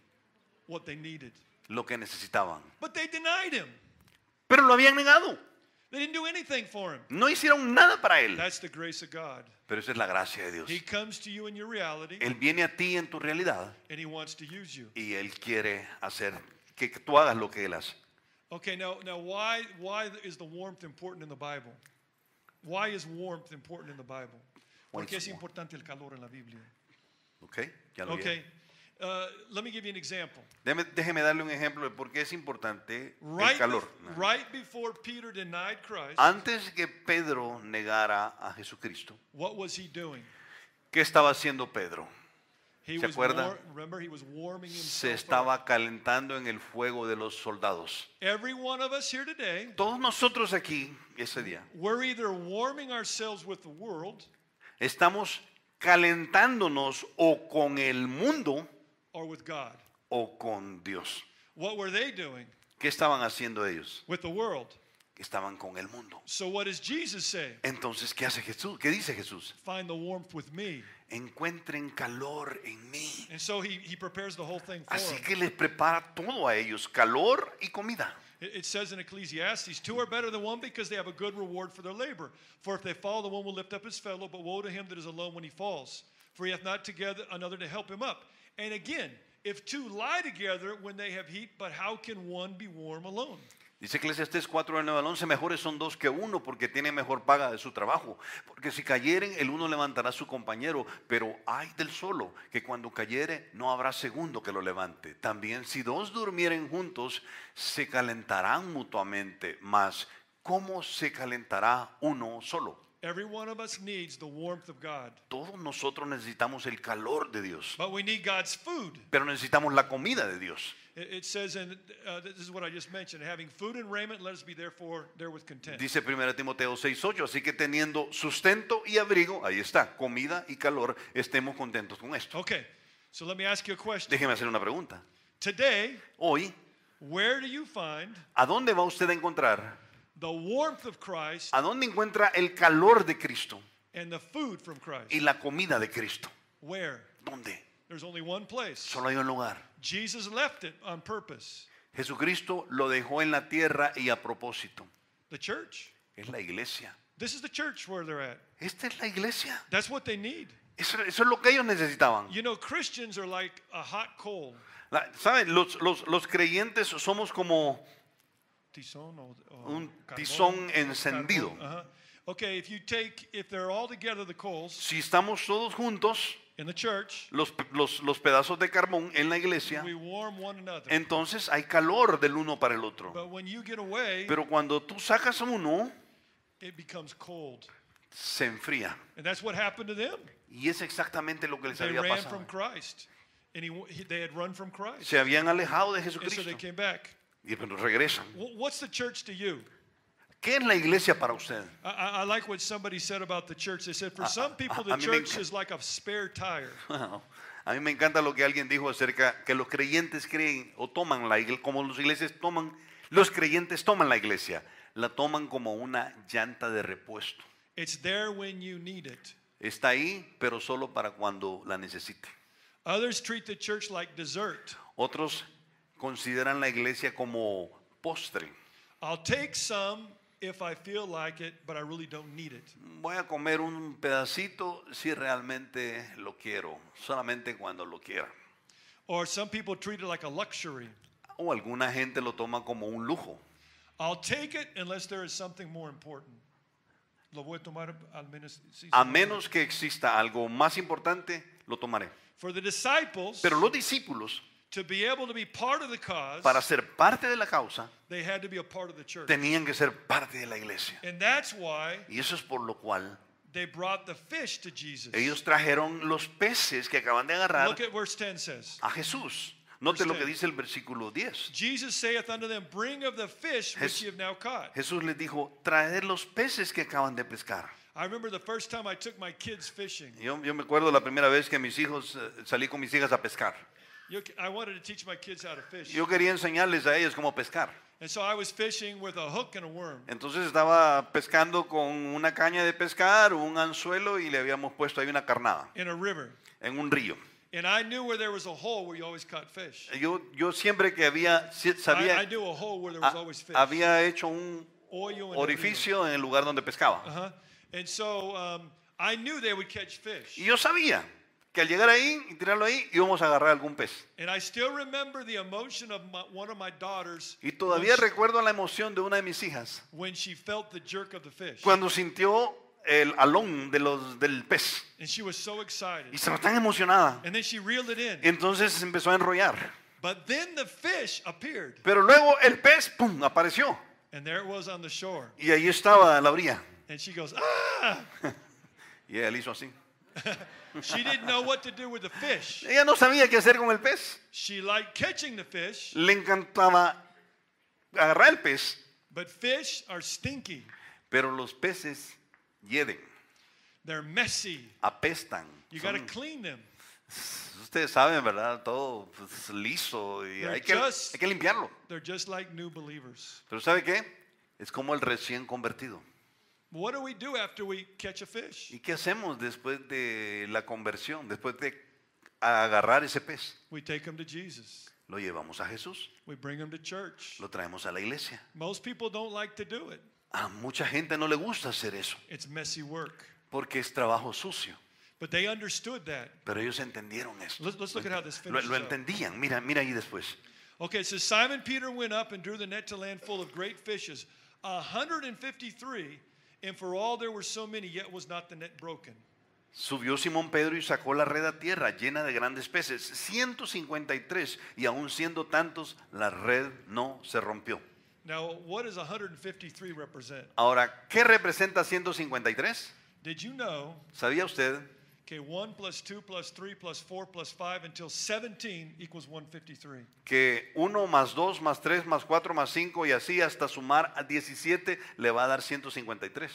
Speaker 2: What they needed.
Speaker 1: Lo que necesitaban.
Speaker 2: But they denied him.
Speaker 1: Pero lo habían negado.
Speaker 2: They didn't do anything for him.
Speaker 1: No hicieron nada para él.
Speaker 2: That's the grace of God.
Speaker 1: Pero esa es la gracia de Dios.
Speaker 2: He comes to you in your reality
Speaker 1: Él viene a ti en tu realidad
Speaker 2: and he wants to use you.
Speaker 1: y Él quiere hacer que tú hagas lo que Él hace.
Speaker 2: Okay, now why is the warmth important in the Bible? Why is warmth important in the Bible?
Speaker 1: Why
Speaker 2: Porque
Speaker 1: is
Speaker 2: es
Speaker 1: warmth?
Speaker 2: importante el calor en la Biblia.
Speaker 1: ¿Ok? Ya lo vi.
Speaker 2: Okay. Let me give you an example.
Speaker 1: Déjeme darle un ejemplo de por qué es importante el
Speaker 2: Right,
Speaker 1: calor.
Speaker 2: right before Peter denied Christ,
Speaker 1: Antes que Pedro negara a Jesucristo,
Speaker 2: what was he doing?
Speaker 1: ¿qué estaba haciendo Pedro?
Speaker 2: He
Speaker 1: ¿Se
Speaker 2: was
Speaker 1: acuerda?
Speaker 2: remember, he was warming
Speaker 1: Se
Speaker 2: himself up.
Speaker 1: estaba calentando en el fuego de los soldados.
Speaker 2: Every one of us here today,
Speaker 1: Todos nosotros aquí, ese día,
Speaker 2: we're either warming ourselves with the world
Speaker 1: estamos calentándonos o con el mundo
Speaker 2: or with God.
Speaker 1: o con Dios.
Speaker 2: What were they doing?
Speaker 1: ¿Qué estaban haciendo ellos?
Speaker 2: With the world.
Speaker 1: Estaban con el mundo.
Speaker 2: So what does Jesus say?
Speaker 1: Entonces, ¿qué hace Jesús? ¿Qué dice Jesús?
Speaker 2: Find the warmth with me.
Speaker 1: Encuentren calor en mí.
Speaker 2: And so he prepares the whole thing for
Speaker 1: Así
Speaker 2: them.
Speaker 1: que les prepara todo a ellos, calor y comida.
Speaker 2: It says in Ecclesiastes, two are better than one because they have a good reward for their labor. For if they fall, the one will lift up his fellow, but woe to him that is alone when he falls. For he hath not together another to help him up. And again, if two lie together when they have heat, but how can one be warm alone?
Speaker 1: Dice Eclesiastés 4, del 9 al 11, mejores son dos que uno porque tiene mejor paga de su trabajo. Porque si cayeren, el uno levantará a su compañero, pero ay del solo, que cuando cayere no habrá segundo que lo levante. También si dos durmieren juntos, se calentarán mutuamente, mas ¿cómo se calentará uno solo?
Speaker 2: Every one of us needs the warmth of God.
Speaker 1: Todos nosotros necesitamos el calor de Dios,
Speaker 2: But we need God's food.
Speaker 1: pero necesitamos la comida de Dios.
Speaker 2: It says, in this is what I just mentioned, having food and raiment, let us be therefore there with content.
Speaker 1: Dice 1 Timoteo 6:8, así que teniendo sustento y abrigo, ahí está, comida y calor, estemos contentos con esto.
Speaker 2: Okay, so let me ask you a question.
Speaker 1: Déjeme hacer una pregunta.
Speaker 2: Today,
Speaker 1: Hoy,
Speaker 2: where do you find
Speaker 1: ¿a dónde va usted a encontrar?
Speaker 2: the warmth of Christ
Speaker 1: ¿A dónde encuentra el calor de Cristo
Speaker 2: and the food from Christ?
Speaker 1: y la comida de Cristo?
Speaker 2: Where?
Speaker 1: ¿Dónde?
Speaker 2: There's only one place.
Speaker 1: Solo hay un lugar.
Speaker 2: Jesus left it on purpose.
Speaker 1: Jesucristo lo dejó en la tierra y a propósito.
Speaker 2: The church.
Speaker 1: Es la iglesia.
Speaker 2: This is the church where they're at.
Speaker 1: Esta es la iglesia.
Speaker 2: That's what they need.
Speaker 1: Eso es lo que ellos necesitaban.
Speaker 2: You know, Christians are like a hot coal.
Speaker 1: ¿Saben? Los creyentes somos como
Speaker 2: Tizón o
Speaker 1: un
Speaker 2: carbón,
Speaker 1: tizón encendido.
Speaker 2: carbón, uh-huh. Okay, if they're all together, the coals
Speaker 1: Si estamos todos juntos,
Speaker 2: in the church,
Speaker 1: los pedazos de carbón en la iglesia,
Speaker 2: we warm one another.
Speaker 1: entonces hay calor del uno para el otro.
Speaker 2: But when you get away,
Speaker 1: Pero cuando tú sacas a uno,
Speaker 2: it becomes cold.
Speaker 1: se enfría.
Speaker 2: And that's what happened to them.
Speaker 1: Y es exactamente lo que les
Speaker 2: They
Speaker 1: había
Speaker 2: ran
Speaker 1: pasado.
Speaker 2: from Christ. And they had run from Christ.
Speaker 1: Se habían alejado de
Speaker 2: And so
Speaker 1: Jesucristo
Speaker 2: they came back.
Speaker 1: y pero regresan.
Speaker 2: What's the church to you?
Speaker 1: ¿Qué es la iglesia para usted?
Speaker 2: I like what somebody said about the church. They said, for some people,
Speaker 1: a
Speaker 2: the
Speaker 1: mí me
Speaker 2: church
Speaker 1: encanta.
Speaker 2: is like a spare tire.
Speaker 1: A A mí me encanta lo que alguien dijo acerca que los creyentes creen o toman la iglesia, como los creyentes toman la iglesia, la toman como una llanta de repuesto.
Speaker 2: It's there when you need it.
Speaker 1: Está ahí, pero solo para cuando la necesite.
Speaker 2: Others treat the church like dessert.
Speaker 1: Otros consideran la iglesia como postre.
Speaker 2: I'll take some if I feel like it, but I really don't need it.
Speaker 1: Voy a comer un pedacito si realmente lo quiero, solamente cuando lo quiera.
Speaker 2: Or some people treat it like a luxury.
Speaker 1: O alguna gente lo toma como un lujo.
Speaker 2: I'll take it unless there is something more important. Lo voy a tomar al menos.
Speaker 1: A menos que exista algo más importante, lo tomaré.
Speaker 2: For the disciples,
Speaker 1: Pero los discípulos,
Speaker 2: to be able to be part of the cause,
Speaker 1: para ser parte de la causa,
Speaker 2: they had to be a part of the church.
Speaker 1: tenían que ser parte de la iglesia.
Speaker 2: And that's why
Speaker 1: Y eso es por lo cual
Speaker 2: they brought the fish to Jesus.
Speaker 1: ellos trajeron los peces que acaban de agarrar
Speaker 2: Look at verse 10 says.
Speaker 1: a Jesús. Note lo que dice el versículo 10.
Speaker 2: Jesus saith unto them, bring of the fish which ye have now caught.
Speaker 1: Jesús les dijo, traed los peces que acaban de pescar.
Speaker 2: I remember the first time I took my kids fishing.
Speaker 1: Yo me acuerdo la primera vez que salí con mis hijas a pescar.
Speaker 2: I wanted to teach my kids how to fish.
Speaker 1: Yo quería enseñarles a ellos cómo pescar.
Speaker 2: And so I was fishing with a hook and a worm.
Speaker 1: Entonces estaba pescando con una caña de pescar, un anzuelo y le habíamos puesto ahí una carnada
Speaker 2: In a river.
Speaker 1: en un río.
Speaker 2: And I knew where there was a hole where you always caught fish.
Speaker 1: Yo siempre que
Speaker 2: I knew a hole where there was always fish.
Speaker 1: había hecho un
Speaker 2: Hoyo and
Speaker 1: orificio en el lugar donde pescaba.
Speaker 2: And so I knew they would catch fish.
Speaker 1: Y yo sabía que al llegar ahí y tirarlo ahí íbamos a agarrar algún pez.
Speaker 2: And I still remember the emotion of one of my daughters
Speaker 1: Y todavía recuerdo la emoción de una de mis hijas
Speaker 2: when she felt the jerk of the fish.
Speaker 1: cuando sintió el alón del pez.
Speaker 2: And she was so excited.
Speaker 1: Y estaba tan emocionada.
Speaker 2: And then she reeled it in.
Speaker 1: Entonces se empezó a enrollar.
Speaker 2: But then the fish appeared.
Speaker 1: Pero luego el pez, ¡pum!, apareció.
Speaker 2: And there it was on the shore.
Speaker 1: Y ahí estaba en la orilla.
Speaker 2: And she goes, ah!
Speaker 1: Y él hizo así.
Speaker 2: She didn't know what to do with the fish.
Speaker 1: Ella no sabía qué hacer con el pez.
Speaker 2: She liked catching the fish,
Speaker 1: Le encantaba agarrar el pez,
Speaker 2: but fish are stinky.
Speaker 1: pero los peces hieden,
Speaker 2: They're messy.
Speaker 1: apestan.
Speaker 2: You got to
Speaker 1: Son-
Speaker 2: clean them.
Speaker 1: Ustedes saben, ¿verdad? Todo pues, liso y hay que limpiarlo.
Speaker 2: They're just like new believers.
Speaker 1: Pero ¿sabe qué? Es como el recién convertido.
Speaker 2: What do we do after we catch a fish?
Speaker 1: ¿Y qué hacemos después de la conversión? Después de agarrar ese pez.
Speaker 2: We take them to Jesus.
Speaker 1: Lo llevamos a Jesús.
Speaker 2: We bring them to church.
Speaker 1: Lo traemos a la iglesia.
Speaker 2: Most people don't like to do it.
Speaker 1: A mucha gente no le gusta hacer eso
Speaker 2: It's messy work.
Speaker 1: porque es trabajo sucio.
Speaker 2: But they understood that.
Speaker 1: Pero ellos entendieron esto.
Speaker 2: Let's look at how this
Speaker 1: Lo
Speaker 2: finishes up.
Speaker 1: entendían. Mira ahí después.
Speaker 2: Okay, so Simon Peter went up and drew the net to land full of great fishes, 153, and for all there were so many, yet was not the net broken.
Speaker 1: Subió Simón Pedro y sacó la red a tierra llena de grandes peces, 153, y aún siendo tantos, la red no se rompió.
Speaker 2: Now, what does 153 represent?
Speaker 1: Ahora, ¿qué representa 153?
Speaker 2: Did you know,
Speaker 1: ¿Sabía usted?
Speaker 2: okay, 1 plus 2 plus 3 plus 4 plus 5 until 17 equals 153.
Speaker 1: Que 1 más 2 más 3 más 4 más 5 y así hasta sumar a 17 le va a dar 153.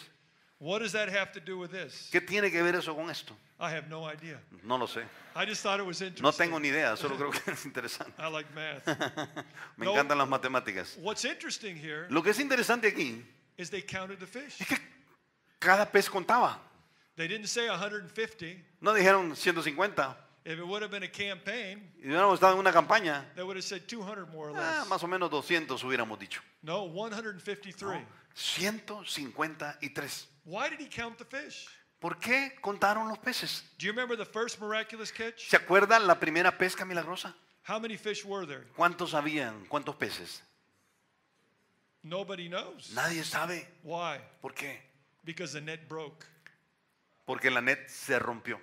Speaker 2: What does that have to do with this?
Speaker 1: ¿Qué tiene que ver eso con esto?
Speaker 2: I have no idea.
Speaker 1: No lo sé.
Speaker 2: I just thought it was interesting.
Speaker 1: No tengo ni idea, solo creo que es interesante.
Speaker 2: I like math.
Speaker 1: Me
Speaker 2: No.
Speaker 1: encantan las matemáticas.
Speaker 2: What's interesting here
Speaker 1: Lo que es interesante aquí
Speaker 2: is they counted the fish.
Speaker 1: es que cada pez contaba.
Speaker 2: They didn't say 150.
Speaker 1: No dijeron 150.
Speaker 2: If it would have been a campaign,
Speaker 1: Si hubiéramos estado en una campaña,
Speaker 2: they would have said 200 more or less.
Speaker 1: más o menos 200 hubiéramos dicho.
Speaker 2: No, 153.
Speaker 1: 153.
Speaker 2: Why did he count the fish?
Speaker 1: ¿Por qué contaron los peces?
Speaker 2: Do you remember the first miraculous catch?
Speaker 1: ¿Se acuerdan la primera pesca milagrosa?
Speaker 2: How many fish were there?
Speaker 1: ¿Cuántos habían? ¿Cuántos peces?
Speaker 2: Nobody knows.
Speaker 1: Nadie sabe.
Speaker 2: Why?
Speaker 1: ¿Por qué?
Speaker 2: Because the net broke.
Speaker 1: Porque la net se rompió.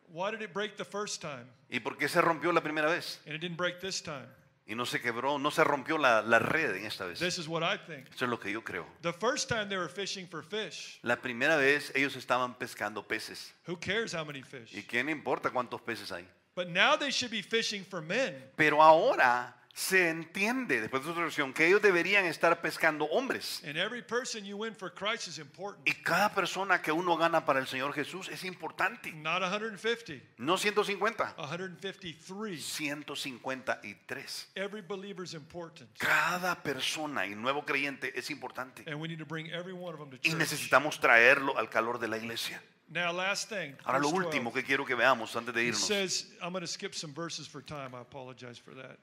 Speaker 2: Why did it break the first time
Speaker 1: ¿Y por qué se rompió la primera vez?
Speaker 2: and it didn't break this time?
Speaker 1: Y no se quebró, no se rompió la red en esta vez.
Speaker 2: This is what I think.
Speaker 1: Eso es lo que yo creo.
Speaker 2: The first time they were fishing for fish.
Speaker 1: La primera vez ellos estaban pescando peces.
Speaker 2: Who cares how many fish?
Speaker 1: ¿Y quién importa cuántos peces hay?
Speaker 2: But now they should be fishing for men.
Speaker 1: Pero ahora se entiende después de su resurrección que ellos deberían estar pescando hombres.
Speaker 2: And every person you win for Christ is important.
Speaker 1: Y cada persona que uno gana para el Señor Jesús es importante.
Speaker 2: Not 150,
Speaker 1: No 150,
Speaker 2: 153.
Speaker 1: 153.
Speaker 2: Every believer is important.
Speaker 1: Cada persona y nuevo creyente es importante.
Speaker 2: And we need to bring every one of them to
Speaker 1: Y
Speaker 2: church.
Speaker 1: necesitamos traerlo al calor de la iglesia.
Speaker 2: Now, last thing.
Speaker 1: Ahora lo
Speaker 2: verse 12.
Speaker 1: último que quiero que veamos antes de
Speaker 2: It
Speaker 1: irnos.
Speaker 2: says, I'm going to skip some verses for time. I apologize for that.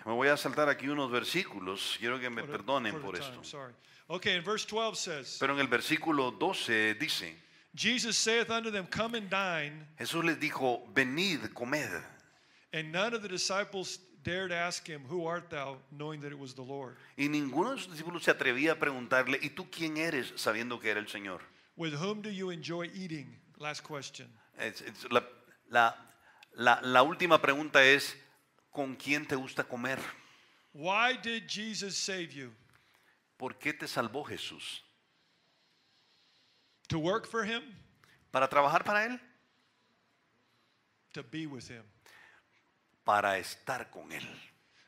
Speaker 1: Me voy a saltar aquí unos versículos. Quiero que me
Speaker 2: For the-
Speaker 1: perdonen
Speaker 2: for the
Speaker 1: por
Speaker 2: time,
Speaker 1: esto.
Speaker 2: sorry. Okay, and verse 12 says,
Speaker 1: Pero en el versículo 12 dice,
Speaker 2: Jesus saith unto them, Come and dine.
Speaker 1: Jesús les dijo, venid, comed.
Speaker 2: And none of the disciples dared ask him, Who art thou? Knowing that it was the Lord.
Speaker 1: Y ninguno de sus discípulos se atrevía a preguntarle, ¿y tú quién eres? Sabiendo que era el Señor.
Speaker 2: With whom do you enjoy eating? Last question.
Speaker 1: La última pregunta es, ¿con quién te gusta comer?
Speaker 2: Why did Jesus save you?
Speaker 1: ¿Por qué te salvó Jesús?
Speaker 2: To work for him?
Speaker 1: ¿Para trabajar para Él?
Speaker 2: To be with him.
Speaker 1: Para estar con Él.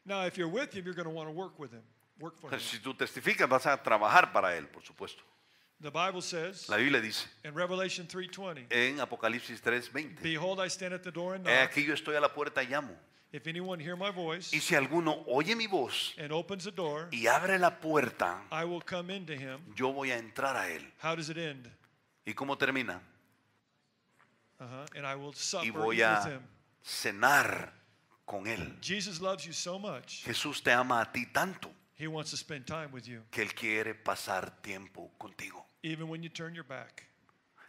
Speaker 2: Now, if you're with him, you're going to want to work with him. Work for him.
Speaker 1: Si tú testificas, vas a trabajar para Él, por supuesto.
Speaker 2: The Bible says
Speaker 1: La Biblia dice
Speaker 2: in Revelation 3:20,
Speaker 1: en Apocalipsis 3:20,
Speaker 2: Behold, I stand at the door and
Speaker 1: he
Speaker 2: knock.
Speaker 1: aquí yo estoy a la puerta y llamo.
Speaker 2: If anyone hear my voice
Speaker 1: Y si alguno oye mi voz
Speaker 2: and opens the door,
Speaker 1: y abre la puerta,
Speaker 2: I will come into him.
Speaker 1: yo voy a entrar a Él.
Speaker 2: How does it end?
Speaker 1: ¿Y cómo termina?
Speaker 2: And I will supper
Speaker 1: Y
Speaker 2: eat
Speaker 1: voy
Speaker 2: with
Speaker 1: a
Speaker 2: him.
Speaker 1: cenar con Él.
Speaker 2: Jesus loves you so much.
Speaker 1: Jesús te ama a ti tanto
Speaker 2: He wants to spend time with you,
Speaker 1: que Él quiere pasar tiempo contigo.
Speaker 2: even when you turn your back,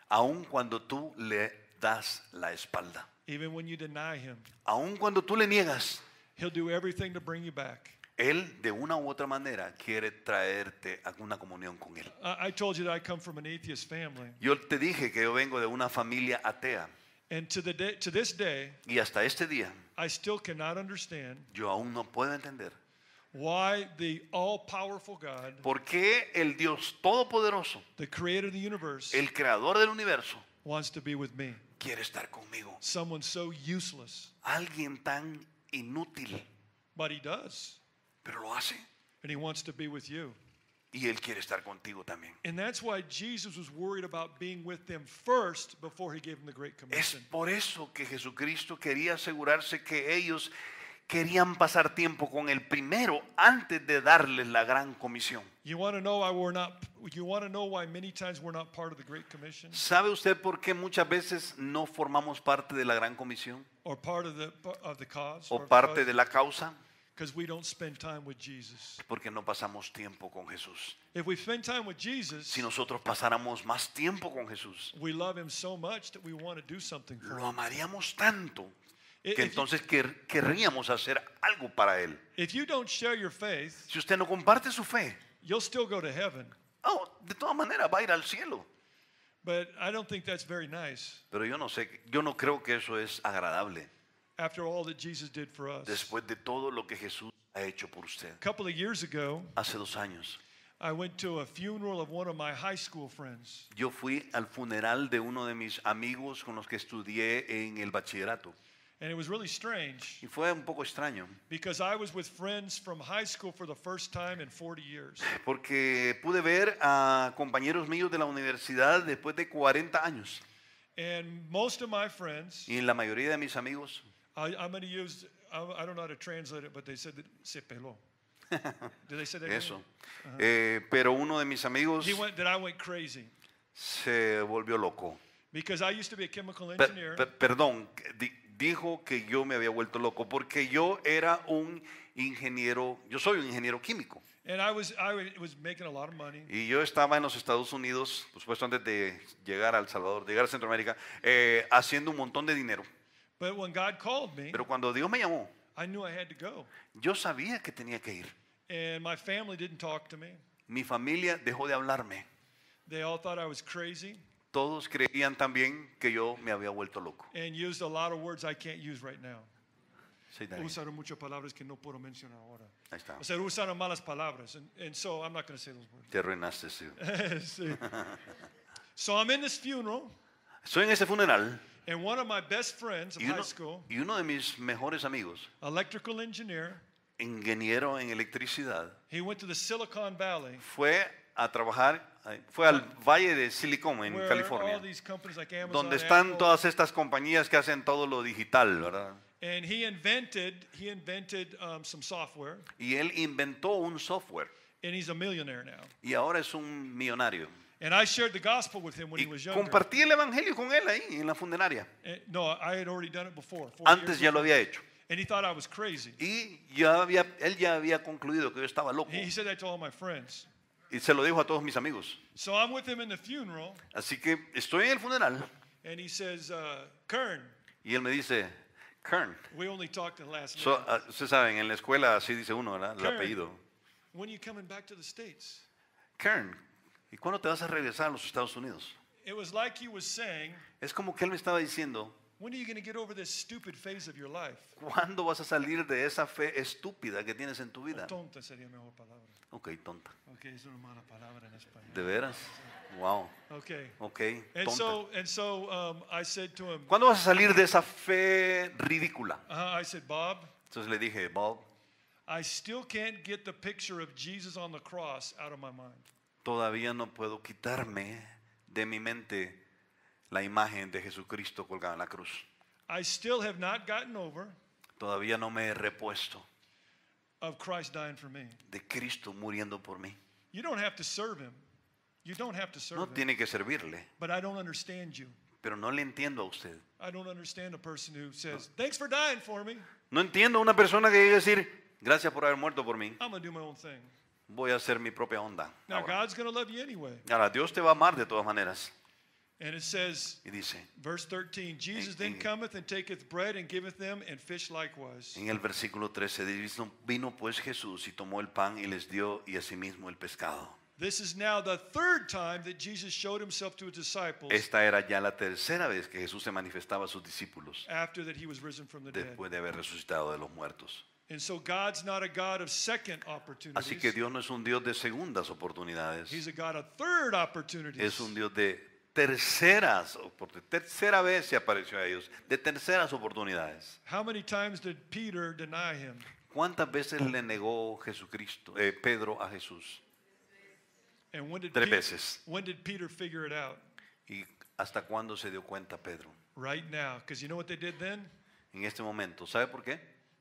Speaker 1: Aun cuando tú le das la espalda.
Speaker 2: even when you deny him.
Speaker 1: Aun cuando tú le niegas,
Speaker 2: He'll do everything to bring you back.
Speaker 1: Él de una u otra manera quiere traerte a una comunión con Él.
Speaker 2: I told you that I come from an atheist family,
Speaker 1: Yo te dije que yo vengo de una familia atea
Speaker 2: and to this day,
Speaker 1: y hasta este día
Speaker 2: I still cannot understand
Speaker 1: yo aún no puedo entender
Speaker 2: why the all-powerful God,
Speaker 1: por qué el Dios Todopoderoso,
Speaker 2: the creator of the universe,
Speaker 1: el creador del universo,
Speaker 2: wants to be with me.
Speaker 1: quiere estar conmigo.
Speaker 2: Someone so useless,
Speaker 1: Alguien tan inútil,
Speaker 2: but he does,
Speaker 1: pero lo hace
Speaker 2: and he wants to be with you.
Speaker 1: y Él quiere estar contigo también.
Speaker 2: And that's why Jesus was worried about being with them first before he gave them the Great
Speaker 1: Es
Speaker 2: Commission.
Speaker 1: por eso que Jesucristo quería asegurarse que ellos querían pasar tiempo con Él primero antes de darles la gran comisión.
Speaker 2: You want to know why we're not? You want to know why many times we're not part of the Great Commission
Speaker 1: ¿Sabe usted por qué muchas veces no formamos parte de la gran comisión
Speaker 2: or part of the cause?
Speaker 1: o parte de la causa?
Speaker 2: Because we don't spend time with Jesus.
Speaker 1: Porque no pasamos tiempo con Jesús.
Speaker 2: If we spend time with Jesus,
Speaker 1: Si nosotros pasáramos más tiempo con Jesús,
Speaker 2: we love him so much that we want to do something for
Speaker 1: lo
Speaker 2: him.
Speaker 1: amaríamos tanto que
Speaker 2: If,
Speaker 1: entonces querríamos hacer algo para Él.
Speaker 2: if you don't share your faith,
Speaker 1: Si usted no comparte su fe,
Speaker 2: you'll still go to heaven.
Speaker 1: de todas maneras va a ir al cielo.
Speaker 2: But I don't think that's very nice
Speaker 1: Pero yo no creo que eso es agradable
Speaker 2: after all that Jesus did for us.
Speaker 1: después de todo lo que Jesús ha hecho por usted.
Speaker 2: A couple of years ago,
Speaker 1: Hace 2 años,
Speaker 2: I went to a funeral of one of my high school friends.
Speaker 1: yo fui al funeral de uno de mis amigos con los que estudié en el bachillerato.
Speaker 2: And it was really strange
Speaker 1: Y fue un poco extraño,
Speaker 2: because I was with friends from high school for the first time in 40 years.
Speaker 1: porque pude ver a compañeros míos de la universidad después de 40 años.
Speaker 2: And most of my friends,
Speaker 1: Y la mayoría de mis amigos,
Speaker 2: I'm going to use, I don't know how to translate it, but they said that se peló. Did they say that?
Speaker 1: eso. Pero uno de mis amigos
Speaker 2: That I went crazy
Speaker 1: se volvió loco.
Speaker 2: because I used to be a chemical engineer.
Speaker 1: Perdón, dijo que yo me había vuelto loco porque yo era un ingeniero, yo soy un ingeniero químico.
Speaker 2: And I was making a lot of money.
Speaker 1: Y yo estaba en los Estados Unidos, por supuesto antes de llegar a El Salvador, de llegar a Centroamérica, haciendo un montón de dinero.
Speaker 2: But when God called me,
Speaker 1: Pero cuando Dios me llamó,
Speaker 2: I knew I had to go.
Speaker 1: yo sabía que tenía que ir.
Speaker 2: And my family didn't talk to me.
Speaker 1: Mi familia dejó de hablarme.
Speaker 2: They all thought I was crazy
Speaker 1: Todos creían también que yo me había vuelto loco.
Speaker 2: and used a lot of words I can't use right now.
Speaker 1: Sí, está bien.
Speaker 2: Usaron muchas palabras que no puedo mencionar ahora.
Speaker 1: Ahí está.
Speaker 2: O sea, usaron malas palabras. And so I'm not going to say those words.
Speaker 1: Te arruinaste, sí.
Speaker 2: Sí. So I'm in this funeral,
Speaker 1: Estoy en ese funeral
Speaker 2: and one of my best friends of
Speaker 1: y
Speaker 2: high school,
Speaker 1: uno de mis mejores amigos,
Speaker 2: electrical engineer,
Speaker 1: ingeniero en electricidad,
Speaker 2: He went to the Silicon Valley,
Speaker 1: fue a trabajar, fue al Valle de Silicon en
Speaker 2: where
Speaker 1: California,
Speaker 2: all these companies like Amazon,
Speaker 1: donde están
Speaker 2: Apple,
Speaker 1: todas estas compañías que hacen todo lo digital, ¿verdad?
Speaker 2: and he invented some software,
Speaker 1: Y él inventó un software
Speaker 2: and he's a millionaire now.
Speaker 1: y ahora es un millonario.
Speaker 2: And I shared the gospel with him when
Speaker 1: Y
Speaker 2: he was younger.
Speaker 1: compartí el evangelio con él ahí en la funeraria.
Speaker 2: No, I had already done it before. 4
Speaker 1: Antes
Speaker 2: years
Speaker 1: ya lo
Speaker 2: before.
Speaker 1: había hecho.
Speaker 2: And he thought I was crazy.
Speaker 1: Y él ya había concluido que yo estaba loco.
Speaker 2: He said that to all my friends.
Speaker 1: Y se lo dijo a todos mis amigos.
Speaker 2: So I'm with him in the funeral,
Speaker 1: Así que estoy en el funeral
Speaker 2: and he says, Kern,
Speaker 1: y él me dice, Kern.
Speaker 2: we only talked the last name.
Speaker 1: Ustedes saben, en la escuela así dice uno, ¿verdad? El
Speaker 2: Kern.
Speaker 1: apellido.
Speaker 2: When are you coming back to the States?
Speaker 1: Kern, ¿y cuándo te vas a regresar a los Estados Unidos?
Speaker 2: It was like he was saying,
Speaker 1: Es como que él me estaba diciendo,
Speaker 2: when are you going to get over this stupid phase of your life?
Speaker 1: ¿cuándo vas a salir de esa fe estúpida que tienes en tu vida?
Speaker 2: Tonta sería mejor palabra.
Speaker 1: Ok, tonta.
Speaker 2: Okay, es una mala palabra en español.
Speaker 1: ¿De veras? Wow.
Speaker 2: Okay.
Speaker 1: Ok,
Speaker 2: And
Speaker 1: tonta.
Speaker 2: so I said to him,
Speaker 1: ¿Cuándo vas a salir de esa fe ridícula?
Speaker 2: I said, Bob,
Speaker 1: Entonces le dije, Bob,
Speaker 2: I still can't get the picture of Jesus on the cross out of my mind.
Speaker 1: todavía no puedo quitarme de mi mente la imagen de Jesucristo colgado en la cruz.
Speaker 2: I still have not gotten over
Speaker 1: Todavía no me he repuesto
Speaker 2: of Christ dying for me.
Speaker 1: de Cristo muriendo por mí.
Speaker 2: You don't have to serve him. You don't have to serve
Speaker 1: No
Speaker 2: him.
Speaker 1: tiene que servirle,
Speaker 2: But I don't understand you.
Speaker 1: pero no le entiendo a usted.
Speaker 2: I don't understand a person who says, thanks for dying for me.
Speaker 1: No entiendo a una persona que llegue a decir, gracias por haber muerto por mí.
Speaker 2: I'm going to do my own thing.
Speaker 1: Voy a hacer mi propia onda.
Speaker 2: Now,
Speaker 1: Ahora.
Speaker 2: God's going to love you anyway.
Speaker 1: Ahora, Dios te va a amar de todas maneras.
Speaker 2: And it says,
Speaker 1: Y dice,
Speaker 2: verse 13, Jesus then
Speaker 1: en-
Speaker 2: cometh and taketh bread and giveth them, and fish likewise.
Speaker 1: en el versículo 13, vino pues Jesús y tomó el pan y les dio y asimismo el pescado.
Speaker 2: This is now the third time that Jesus showed himself to his disciples
Speaker 1: Esta era ya la tercera vez que Jesús se manifestaba a sus discípulos
Speaker 2: after that he was risen from the dead.
Speaker 1: después de haber resucitado de los muertos.
Speaker 2: And so God's not a God of second
Speaker 1: Así que
Speaker 2: opportunities.
Speaker 1: Dios no es un Dios de segundas oportunidades,
Speaker 2: He's a God of third opportunities.
Speaker 1: es un Dios de terceras oportunidades. Tercera vez se apareció a ellos, de terceras oportunidades.
Speaker 2: How many times did Peter deny him?
Speaker 1: ¿Cuántas veces le negó Pedro a Jesús?
Speaker 2: And when did,
Speaker 1: 3
Speaker 2: Peter,
Speaker 1: veces.
Speaker 2: when did Peter figure it out?
Speaker 1: ¿Y hasta cuándo se dio cuenta Pedro?
Speaker 2: Right now. Because you know what they did then?
Speaker 1: En este momento. ¿Sabe por qué?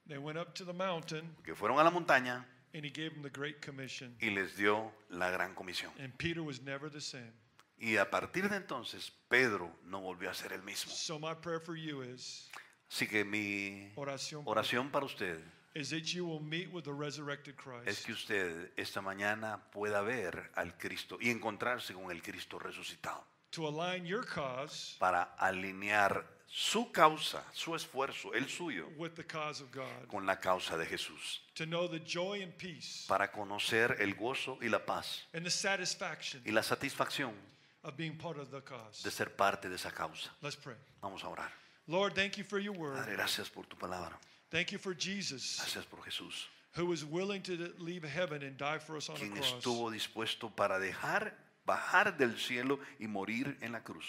Speaker 2: They went up to the mountain
Speaker 1: Porque fueron a la montaña
Speaker 2: and he gave them the Great Commission.
Speaker 1: y les dio la gran comisión.
Speaker 2: And Peter was never the same.
Speaker 1: Y a partir de entonces, Pedro no volvió a ser el mismo.
Speaker 2: So my prayer for you is,
Speaker 1: Así que mi
Speaker 2: oración,
Speaker 1: oración para usted
Speaker 2: is that you will meet with the resurrected
Speaker 1: es
Speaker 2: Christ.
Speaker 1: que usted esta mañana pueda ver al Cristo y encontrarse con el Cristo resucitado
Speaker 2: To align your cause
Speaker 1: para alinear su causa, su esfuerzo, el suyo,
Speaker 2: with the cause of God.
Speaker 1: con la causa de Jesús,
Speaker 2: To know the joy and peace
Speaker 1: para conocer el gozo y la paz
Speaker 2: and the satisfaction
Speaker 1: y la satisfacción
Speaker 2: of being part of the
Speaker 1: de
Speaker 2: cause.
Speaker 1: ser parte de esa causa.
Speaker 2: Let's pray.
Speaker 1: Vamos a orar.
Speaker 2: Lord, thank you for your
Speaker 1: Padre,
Speaker 2: word.
Speaker 1: gracias por tu palabra.
Speaker 2: Thank you for Jesus,
Speaker 1: Gracias por Jesús,
Speaker 2: who was willing to leave heaven and die for us on a
Speaker 1: quien
Speaker 2: cross.
Speaker 1: estuvo dispuesto para bajar del cielo y morir en la cruz.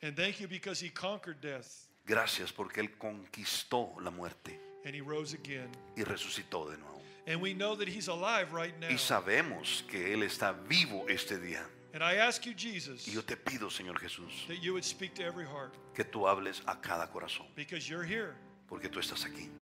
Speaker 2: And thank you because he conquered death
Speaker 1: Gracias porque Él conquistó la muerte
Speaker 2: and he rose again.
Speaker 1: y resucitó de nuevo.
Speaker 2: And we know that he's alive right now.
Speaker 1: Y sabemos que Él está vivo este día.
Speaker 2: And I ask you, Jesus,
Speaker 1: Y yo te pido, Señor Jesús,
Speaker 2: that you would speak to every heart
Speaker 1: que tú hables a cada corazón,
Speaker 2: because you're here.
Speaker 1: porque tú estás aquí.